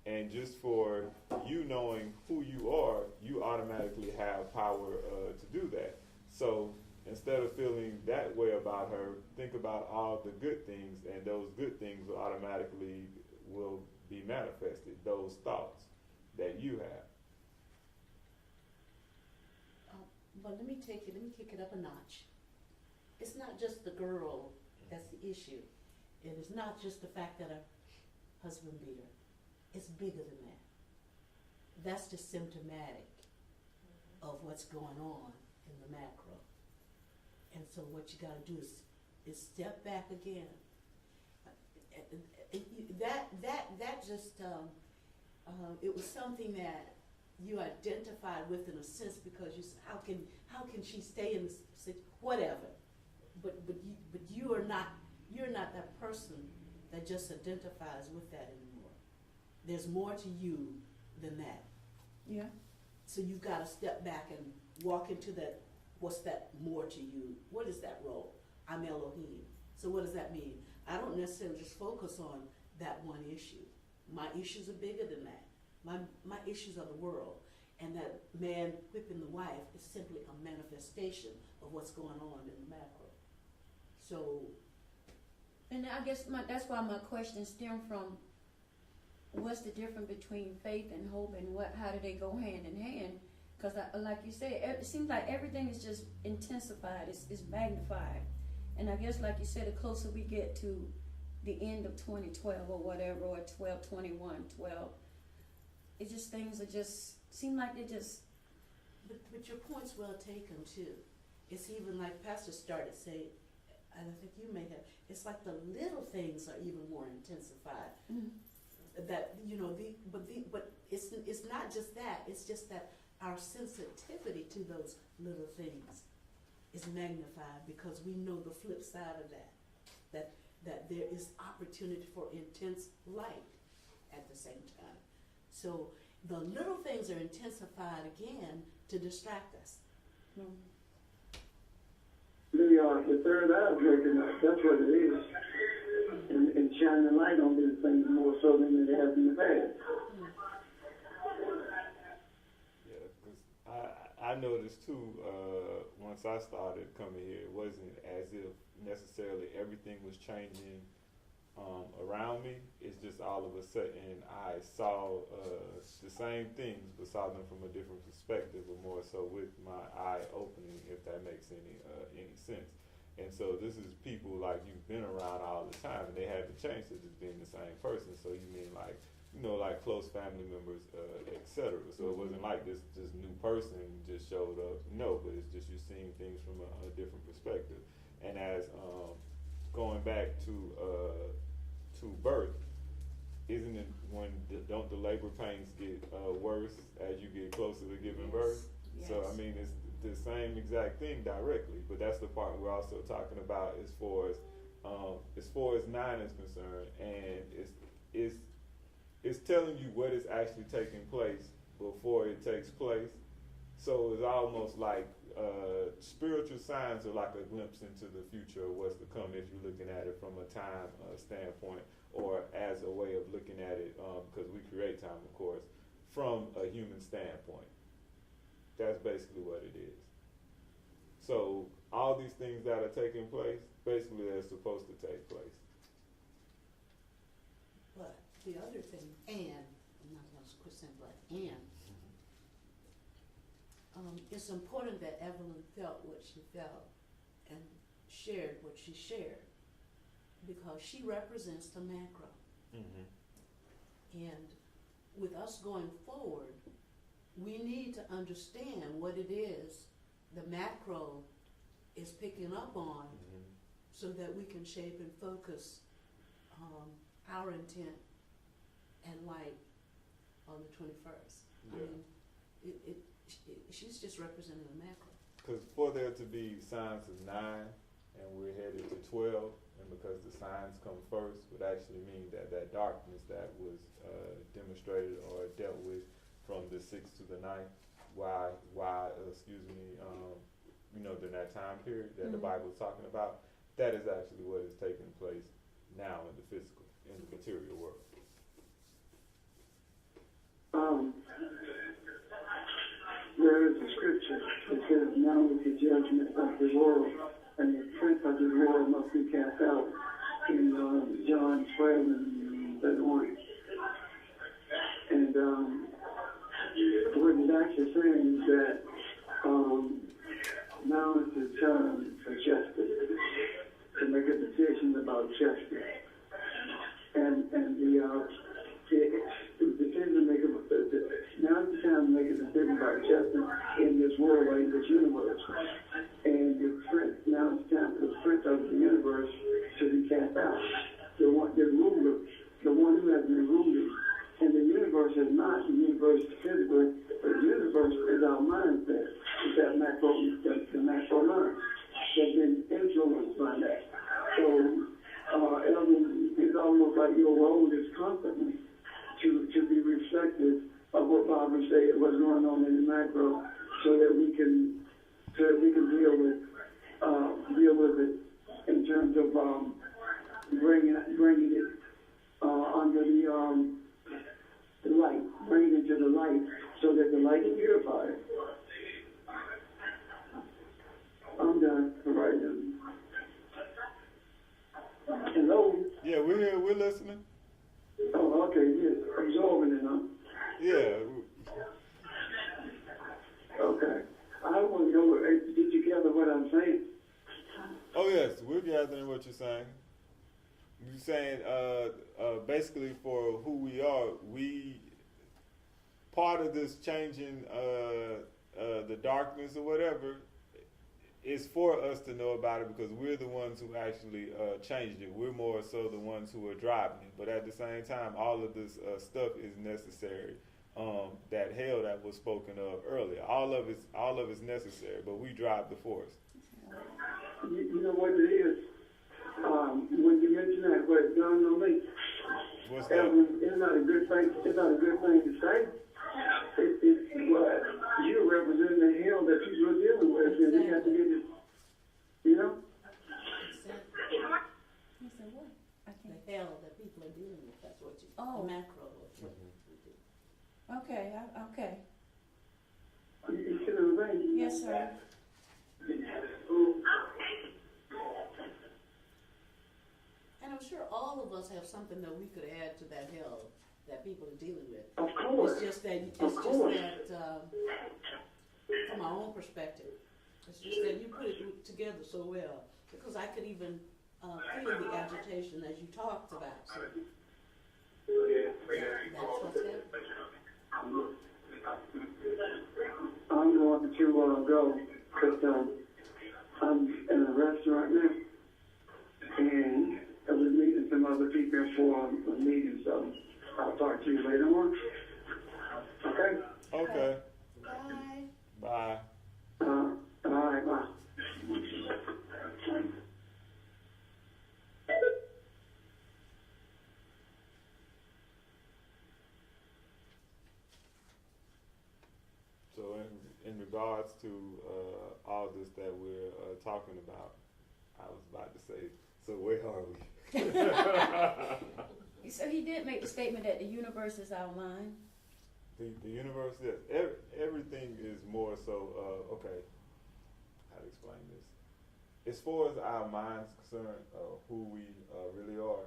and just for you knowing who you are, you automatically have power to do that. So instead of feeling that way about her, think about all the good things, and those good things will automatically be manifested, those thoughts that you have.
But let me kick it up a notch. It's not just the girl that's the issue. It is not just the fact that her husband beat her. It's bigger than that. That's just symptomatic of what's going on in the macro. And so what you got to do is step back again. That just it was something that you identified with in a sense, because you said, how can she stay in this whatever, but you're not that person that just identifies with that anymore. There's more to you than that.
Yeah.
So you've got to step back and walk into that. What's that more to you? What is that role? I'm Elohim. So what does that mean? I don't necessarily just focus on that one issue. My issues are bigger than that. My issues are the world. And that man whipping the wife is simply a manifestation of what's going on in the macro. So.
And I guess that's why my question stemmed from, what's the difference between faith and hope, and how do they go hand in hand? Because like you said, it seems like everything is just intensified, it's magnified. And I guess like you said, the closer we get to the end of 2012 or whatever, or 12/21/12, it just, things are just, seem like they just.
But your point's well taken too. It's even like Pastor started saying, and I think you may have, it's like the little things are even more intensified.
Mm-hmm.
That, but it's not just that, it's just that our sensitivity to those little things is magnified, because we know the flip side of that there is opportunity for intense light at the same time. So the little things are intensified again to distract us.
Mm-hmm.
the third eye is waking up. That's what it is. And shining a light on these things more so than it has in the past.
Yeah, because I noticed too, once I started coming here, it wasn't as if necessarily everything was changing around me. It's just all of a sudden I saw the same things, but saw them from a different perspective, or more so with my eye opening, if that makes any sense. And so this is people like you've been around all the time, and they haven't changed to just being the same person. So you mean like, you know, like close family members, etc. So it wasn't like this new person just showed up. No, but it's just you're seeing things from a different perspective. And as going back to birth, isn't it when don't the labor pains get worse as you get closer to giving birth?
Yes.
So I mean, it's the same exact thing directly, but that's the part we're also talking about as far as 9 is concerned, and it's telling you what is actually taking place before it takes place. So it's almost like spiritual signs are like a glimpse into the future of what's to come if you're looking at it from a time standpoint, or as a way of looking at it, because we create time, of course, from a human standpoint. That's basically what it is. So all these things that are taking place, basically they're supposed to take place.
But the other thing, and, I'm not going to quit saying but, and, it's important that Evelyn felt what she felt and shared what she shared, because she represents the macro.
Mm-hmm.
And with us going forward, we need to understand what it is the macro is picking up on, so that we can shape and focus our intent and light on the 21st.
Yeah.
I mean, she's just representing the macro.
Because for there to be signs of 9 and we're headed to 12, and because the signs come first would actually mean that that darkness that was demonstrated or dealt with from the 6th to the 9th, during that time period that the Bible is talking about, that is actually what is taking place now in the physical, in the material world.
There is a scripture that says, now is the judgment of the world, and the prince of the world must be cast out, in John 12 and 31. And what it's actually saying is that now is the time for justice, to make a decision about justice. And the decision maker, now is the time to make a decision about justice in this world or in this universe. And now it's time for the prince of the universe to be cast out. The ruler, the one who has been ruling. And the universe is not the universe physically, but the universe is our mindset. It's that macro, the macro mind that's been influenced by that. So, it's almost like your role is constantly to be reflective of what Barbara said, what's going on in the macro, so that we can deal with it in terms of bringing it under the light, bring it into the light, so that the light can purify it. I'm done for right now. Hello?
Yeah, we're here, we're listening.
Oh, okay, yes, absorbing it, huh?
Yeah.
Okay. I want to know, did you gather what I'm saying?
Oh yes, we're gathering what you're saying. You're saying basically for who we are, part of this changing the darkness or whatever is for us to know about it, because we're the ones who actually changed it. We're more so the ones who are driving it. But at the same time, all of this stuff is necessary. That hell that was spoken of earlier, all of it's necessary, but we drive the force.
You know what it is? When you mention that, what dawned on me,
What's that?
it's not a good thing. It's not a good thing to say. It's what you're representing the hell that people are dealing with, and they have to get it. You know?
Okay.
You see what I'm saying?
Yes, sir.
And I'm sure all of us have something that we could add to that hell that people are dealing with.
Of course.
It's just that, from our own perspective, it's just that you put it together so well. Because I could even feel the agitation as you talked about. So that's what's happening.
I'm going to go because I'm in a restaurant now, and I was meeting some other people for a meeting, so I'll talk to you later on. Okay?
Okay.
Bye.
Bye.
All right, bye.
So in regards to all this that we're talking about, I was about to say, so where are we?
So he did make the statement that the universe is our mind.
The universe, yes. Everything is more so, okay, how to explain this? As far as our mind's concerned, who we really are,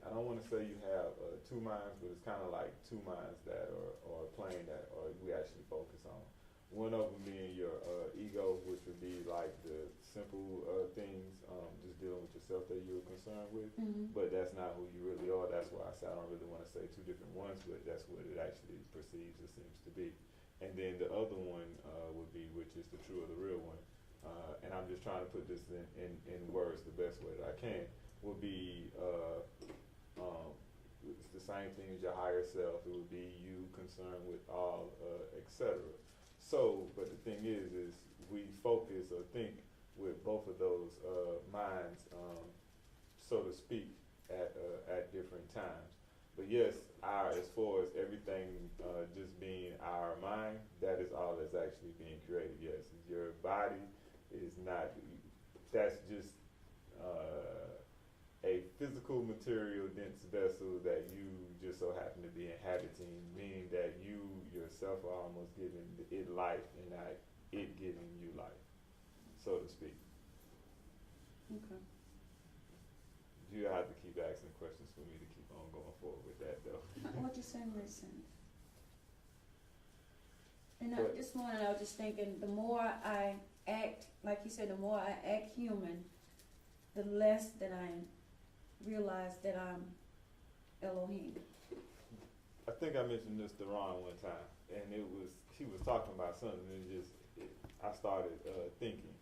I don't want to say you have two minds, but it's kind of like two minds that are a plane that we actually focus on. One of them being your ego, which would be like the simple things, just dealing with yourself that you're concerned with.
Mm-hmm.
But that's not who you really are. That's why I say I don't really want to say two different ones, but that's what it actually perceives or seems to be. And then the other one would be, which is the true or the real one. And I'm just trying to put this in words the best way that I can, would be it's the same thing as your higher self. It would be you concerned with all, etc. So, but the thing is we focus or think with both of those minds, so to speak, at different times. But yes, as far as everything just being our mind, that is all that's actually being created. Yes, your body is not. That's just a physical material dense vessel that you just so happen to be inhabiting, meaning that you yourself are almost giving it life and not it giving you life, so to speak.
Okay.
You have to keep asking questions for me to keep on going forward with that, though.
What you saying makes sense. And
But-
this morning I was just thinking, the more I act, like you said, the more I act human, the less that I realize that I'm Elohim.
I think I mentioned this to Ron one time, and he was talking about something, and I started thinking.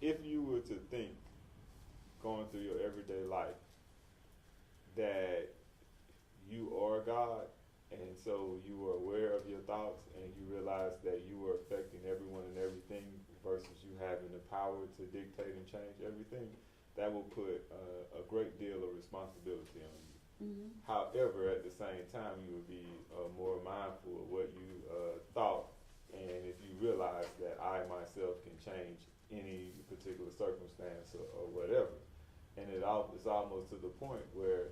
If you were to think, going through your everyday life, that you are God, and so you were aware of your thoughts, and you realized that you were affecting everyone and everything, versus you having the power to dictate and change everything, that will put a great deal of responsibility on you.
Mm-hmm.
However, at the same time, you would be more mindful of what you thought, and if you realize that I myself can change any particular circumstance or whatever, and it's almost to the point where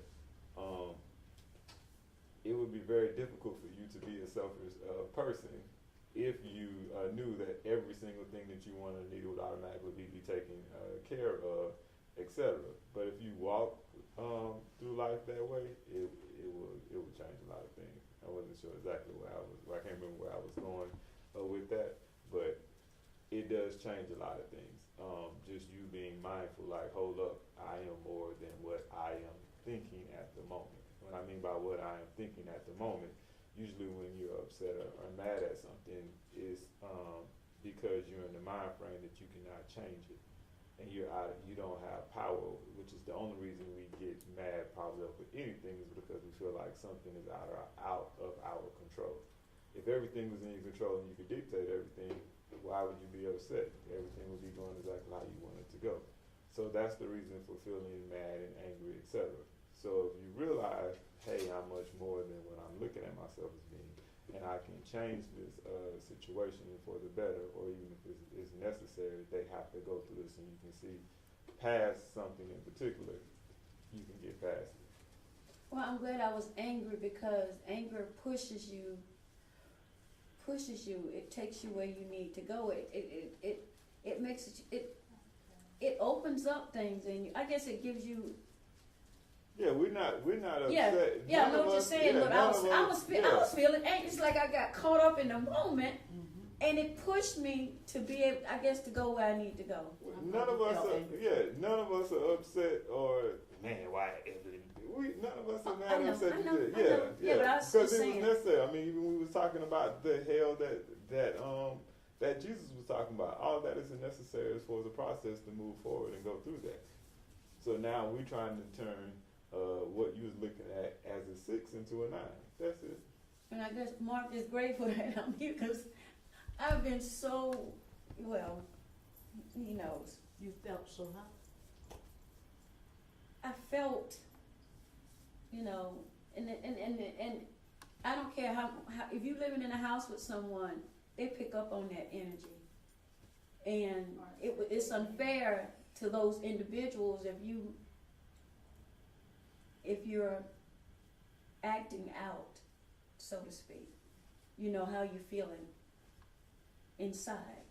it would be very difficult for you to be a selfish person if you knew that every single thing that you wanted or needed would automatically be taken care of, etc. But if you walk through life that way, it would change a lot of things. I wasn't sure exactly I can't remember where I was going with that, but it does change a lot of things. Just you being mindful, like, hold up, I am more than what I am thinking at the moment. What I mean by what I am thinking at the moment, usually when you're upset or mad at something, is because you're in the mind frame that you cannot change it, and you don't have power, which is the only reason we get mad probably over anything, is because we feel like something is out of our control. If everything was in your control and you could dictate everything, why would you be upset? Everything would be going exactly how you want it to go. So that's the reason for feeling mad and angry, etc. So if you realize, hey, I'm much more than what I'm looking at myself as being, and I can change this situation for the better, or even if it's necessary, they have to go through this, and you can see past something in particular, you can get past it.
Well, I'm glad I was angry because anger pushes you. It takes you where you need to go. It makes it opens up things in you. I guess it gives you.
Yeah, we're not upset.
Yeah, I
None
know
of
what you're
us-
saying,
yeah,
but
none
I
of
was
us-
feeling angry. It's like I got caught up in the moment, and it pushed me to be able, I guess, to go where I need to go.
None of us
felt
are,
angry.
none of us are upset or man, why? None of us are mad
I know,
upset.
I know,
you did.
I know. Yeah, but I was
because
just
it was
saying.
necessary. I mean, even when we was talking about the hell that Jesus was talking about, all that isn't necessary as far as a process to move forward and go through that. So now we're trying to turn what you was looking at as a 6 into a 9. That's it.
And I guess Mark is grateful that I'm here because I've been so, well, he knows.
You felt so hot.
I felt, and I don't care how if you living in a house with someone, they pick up on that energy, and it's unfair to those individuals if you're acting out, so to speak. You know how you're feeling inside.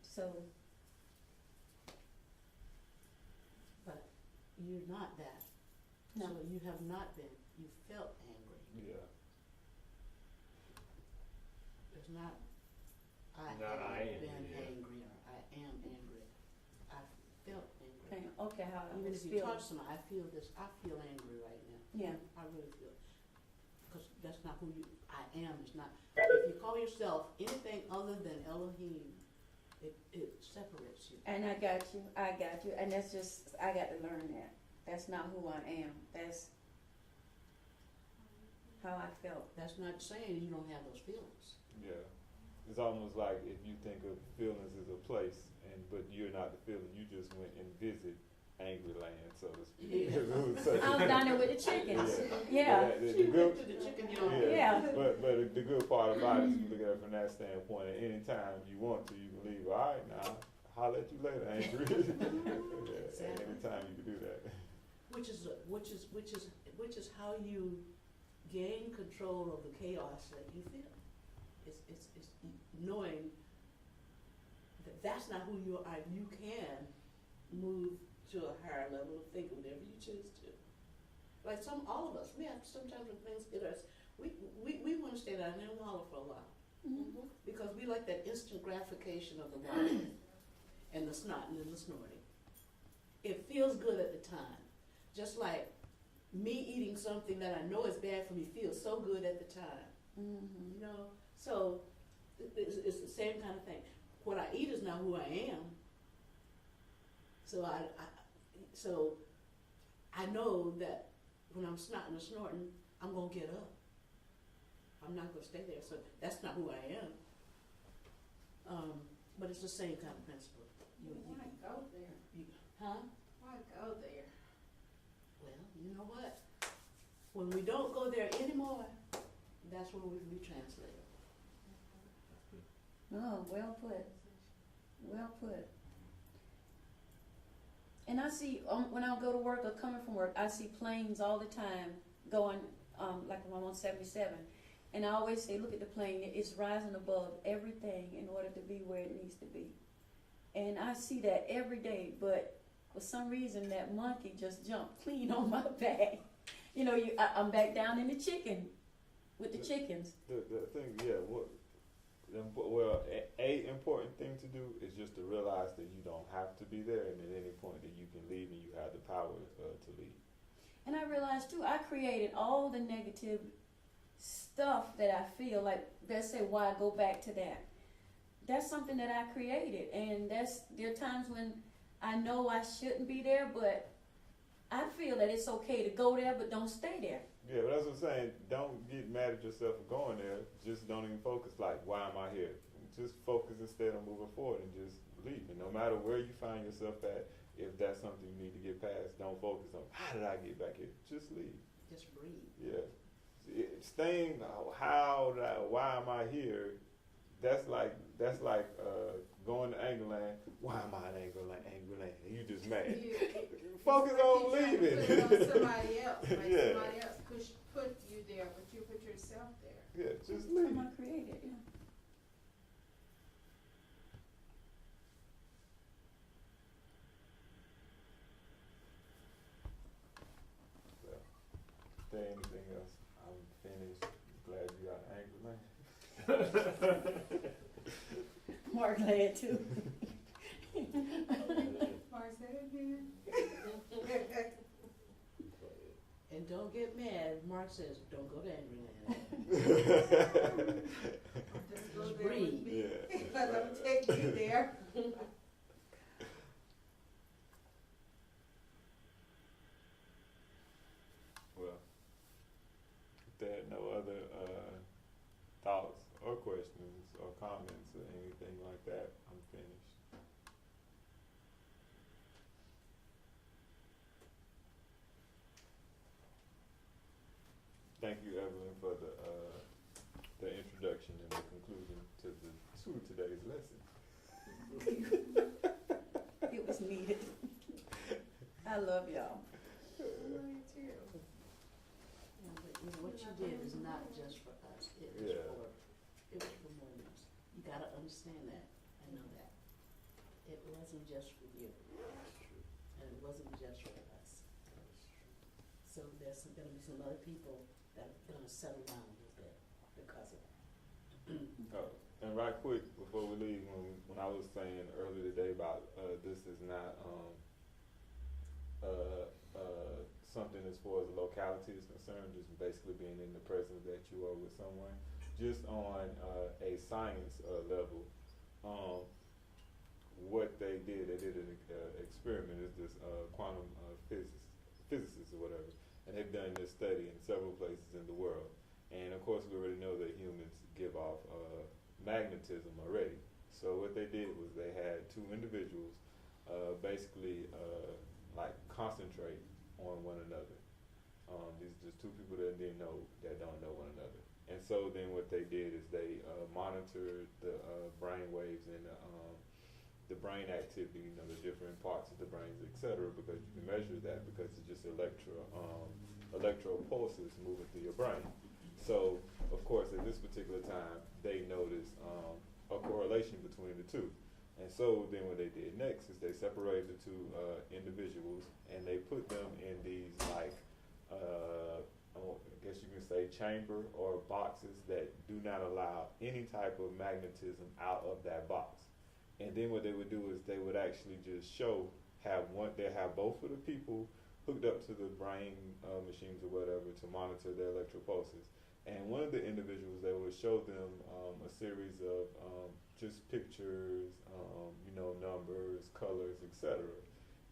So
You're not that.
no.
So you have not been. You felt angry.
Yeah.
It's not. I
No,
have
I am,
been
yeah.
angry or I am angry. I felt angry.
Okay, how I
Even
was
if you
feeling.
touch somebody, I feel this. I feel angry right now.
Yeah.
I really feel. Because that's not who I am. It's not. If you call yourself anything other than Elohim, it separates you.
And I got you, and that's just, I got to learn that. That's not who I am, that's how I felt.
That's not saying you don't have those feelings.
Yeah. It's almost like if you think of feelings as a place, but you're not the feeling. You just went and visit Angry Land, so to speak.
Yeah.
I was down there with the chickens, yeah,
The
She
good,
went to the chicken, you know.
Yeah.
But the good part about it is you look at it from that standpoint. At any time you want to, you can leave. All right, now holler at you later, Angry.
Exactly.
Anytime you can do that.
Which is how you gain control of the chaos that you feel. It's knowing that that's not who you are. You can move to a higher level of thinking whenever you choose to. Like all of us, we have sometimes when things hit us, we want to stay down there and holler for a while.
Mhm.
Because we like that instant gratification of the whining and the snotting and the snorting. It feels good at the time. Just like me eating something that I know is bad for me feels so good at the time.
Mhm.
You know? So it's the same kind of thing. What I eat is not who I am. So I know that when I'm snotting and snorting, I'm gonna get up. I'm not gonna stay there. So that's not who I am. But it's the same kind of principle.
Why go there?
Huh?
Why go there?
Well, you know what? When we don't go there anymore, that's when we can be translated.
Oh, well put, well put. And I see, when I go to work or coming from work, I see planes all the time going, like I'm on 77. And I always say, look at the plane, it's rising above everything in order to be where it needs to be. And I see that every day, but for some reason that monkey just jumped clean on my back. You know, I'm back down in the chicken, with the chickens.
The thing, yeah, a important thing to do is just to realize that you don't have to be there, and at any point that you can leave, and you have the power to leave.
And I realized too, I created all the negative stuff that I feel like, let's say, why go back to that? That's something that I created, and there are times when I know I shouldn't be there, but I feel that it's okay to go there, but don't stay there.
Yeah, but that's what I'm saying. Don't get mad at yourself for going there. Just don't even focus like, why am I here? Just focus instead on moving forward and just leave. And no matter where you find yourself at, if that's something you need to get past, don't focus on, how did I get back here? Just leave.
Just breathe.
Yeah. Staying, why am I here? That's like going to Angerland. Why am I in Angerland? And you just mad.
Focus
Focus on leaving.
Put it on somebody else. Like
Yeah.
somebody else put you there, but you put yourself there.
Yeah, just leave.
Someone created, yeah.
Well, if there anything else, I'm finished. Glad you got Angerland.
Mark glad too.
Mark, say it again.
And don't get mad. Mark says, don't go to Angryland.
Just go
Just
there with
breathe.
me.
Yeah.
Because I'm taking you there.
Well, if there are no other thoughts or questions or comments or anything like that, I'm finished. Thank you, Evelyn, for the introduction and the conclusion to today's lesson.
It was needed. I love y'all.
I love you too.
Yeah, but you know, what you did is not just for us. It was
Yeah.
for millions. You gotta understand that. I know that. It wasn't just for you. And it wasn't just for us. So there's gonna be some other people that are gonna settle down a little bit because of that.
And right quick before we leave, when I was saying earlier today about this is not something as far as the locality is concerned, just basically being in the presence that you are with someone, just on a science level, what they did an experiment. Is this quantum physicists or whatever, and they've done this study in several places in the world. And of course, we already know that humans give off magnetism already. So what they did was they had two individuals basically like concentrate on one another. These are just two people that don't know one another. And so then what they did is they monitored the brain waves and the brain activity, the different parts of the brains, etc. Because you can measure that because it's just electro pulses moving through your brain. So, of course, at this particular time, they noticed a correlation between the two. And so then what they did next is they separated the two individuals and they put them in these, like, I guess you can say chamber or boxes that do not allow any type of magnetism out of that box. And then what they would do is they would actually just they have both of the people hooked up to the brain machines or whatever to monitor their electro pulses. And one of the individuals, they would show them a series of just pictures, numbers, colors, etc.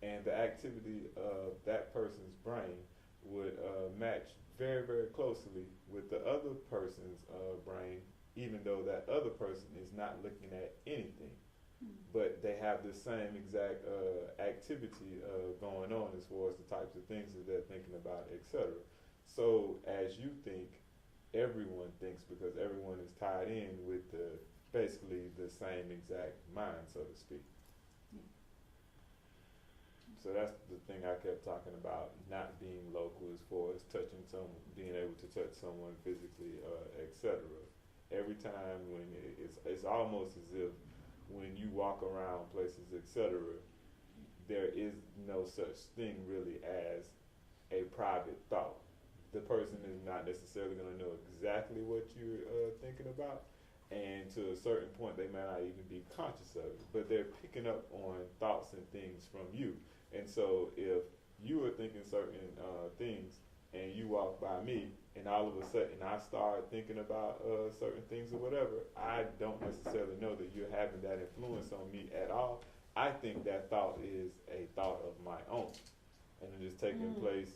And the activity of that person's brain would match very, very closely with the other person's brain, even though that other person is not looking at anything. But they have the same exact activity going on as far as the types of things that they're thinking about, etc. So as you think, everyone thinks, because everyone is tied in with basically the same exact mind, so to speak.
Yeah.
So that's the thing I kept talking about, not being local as far as being able to touch someone physically, etc. Every time when it's almost as if when you walk around places, etc., there is no such thing really as a private thought. The person is not necessarily going to know exactly what you're thinking about, and to a certain point they may not even be conscious of it, but they're picking up on thoughts and things from you. And so if you are thinking certain things and you walk by me and all of a sudden I start thinking about certain things or whatever, I don't necessarily know that you're having that influence on me at all. I think that thought is a thought of my own, and it is taking place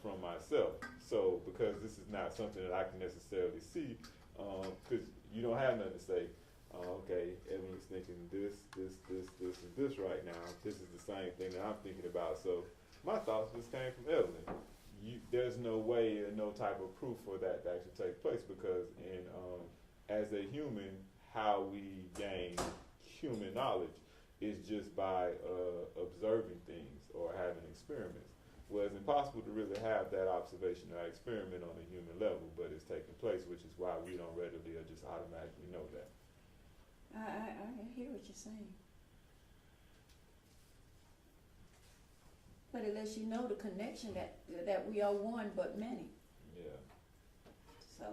from myself. So because this is not something that I can necessarily see, because you don't have nothing to say, okay, Evelyn's thinking this, and this right now. This is the same thing that I'm thinking about. So my thoughts just came from Evelyn. There's no way or no type of proof for that to actually take place, because as a human, how we gain human knowledge is just by observing things or having experiments. Well, it's impossible to really have that observation or experiment on a human level, but it's taking place, which is why we don't readily or just automatically know that.
I hear what you're saying. But it lets you know the connection that we are one but many.
Yeah.
So,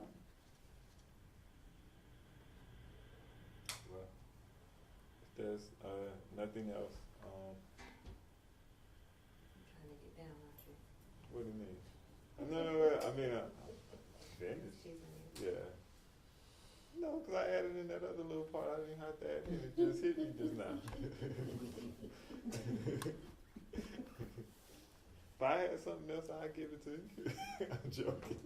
Well, if there's nothing else,
Trying to get down, aren't you?
what do you mean? No, I mean, finished. Yeah. No, because I added in that other little part. I didn't have to add in. It just hit me just now. If I had something else, I'd give it to you. I'm joking.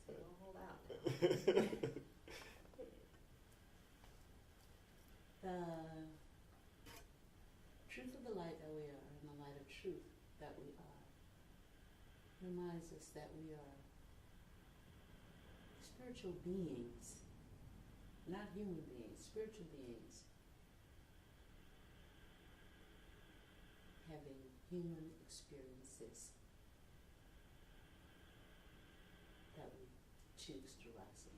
So don't hold out.
The truth of the light that we are, and the light of truth that we are, reminds us that we are spiritual beings, not human beings, spiritual beings, having human experiences that we choose to rise in.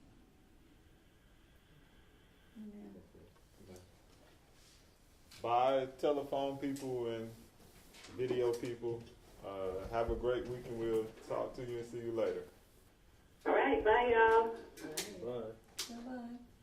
amen.
Bye, telephone people and video people. Have a great week, and we'll talk to you and see you later.
All right, bye, y'all.
Bye.
Bye-bye.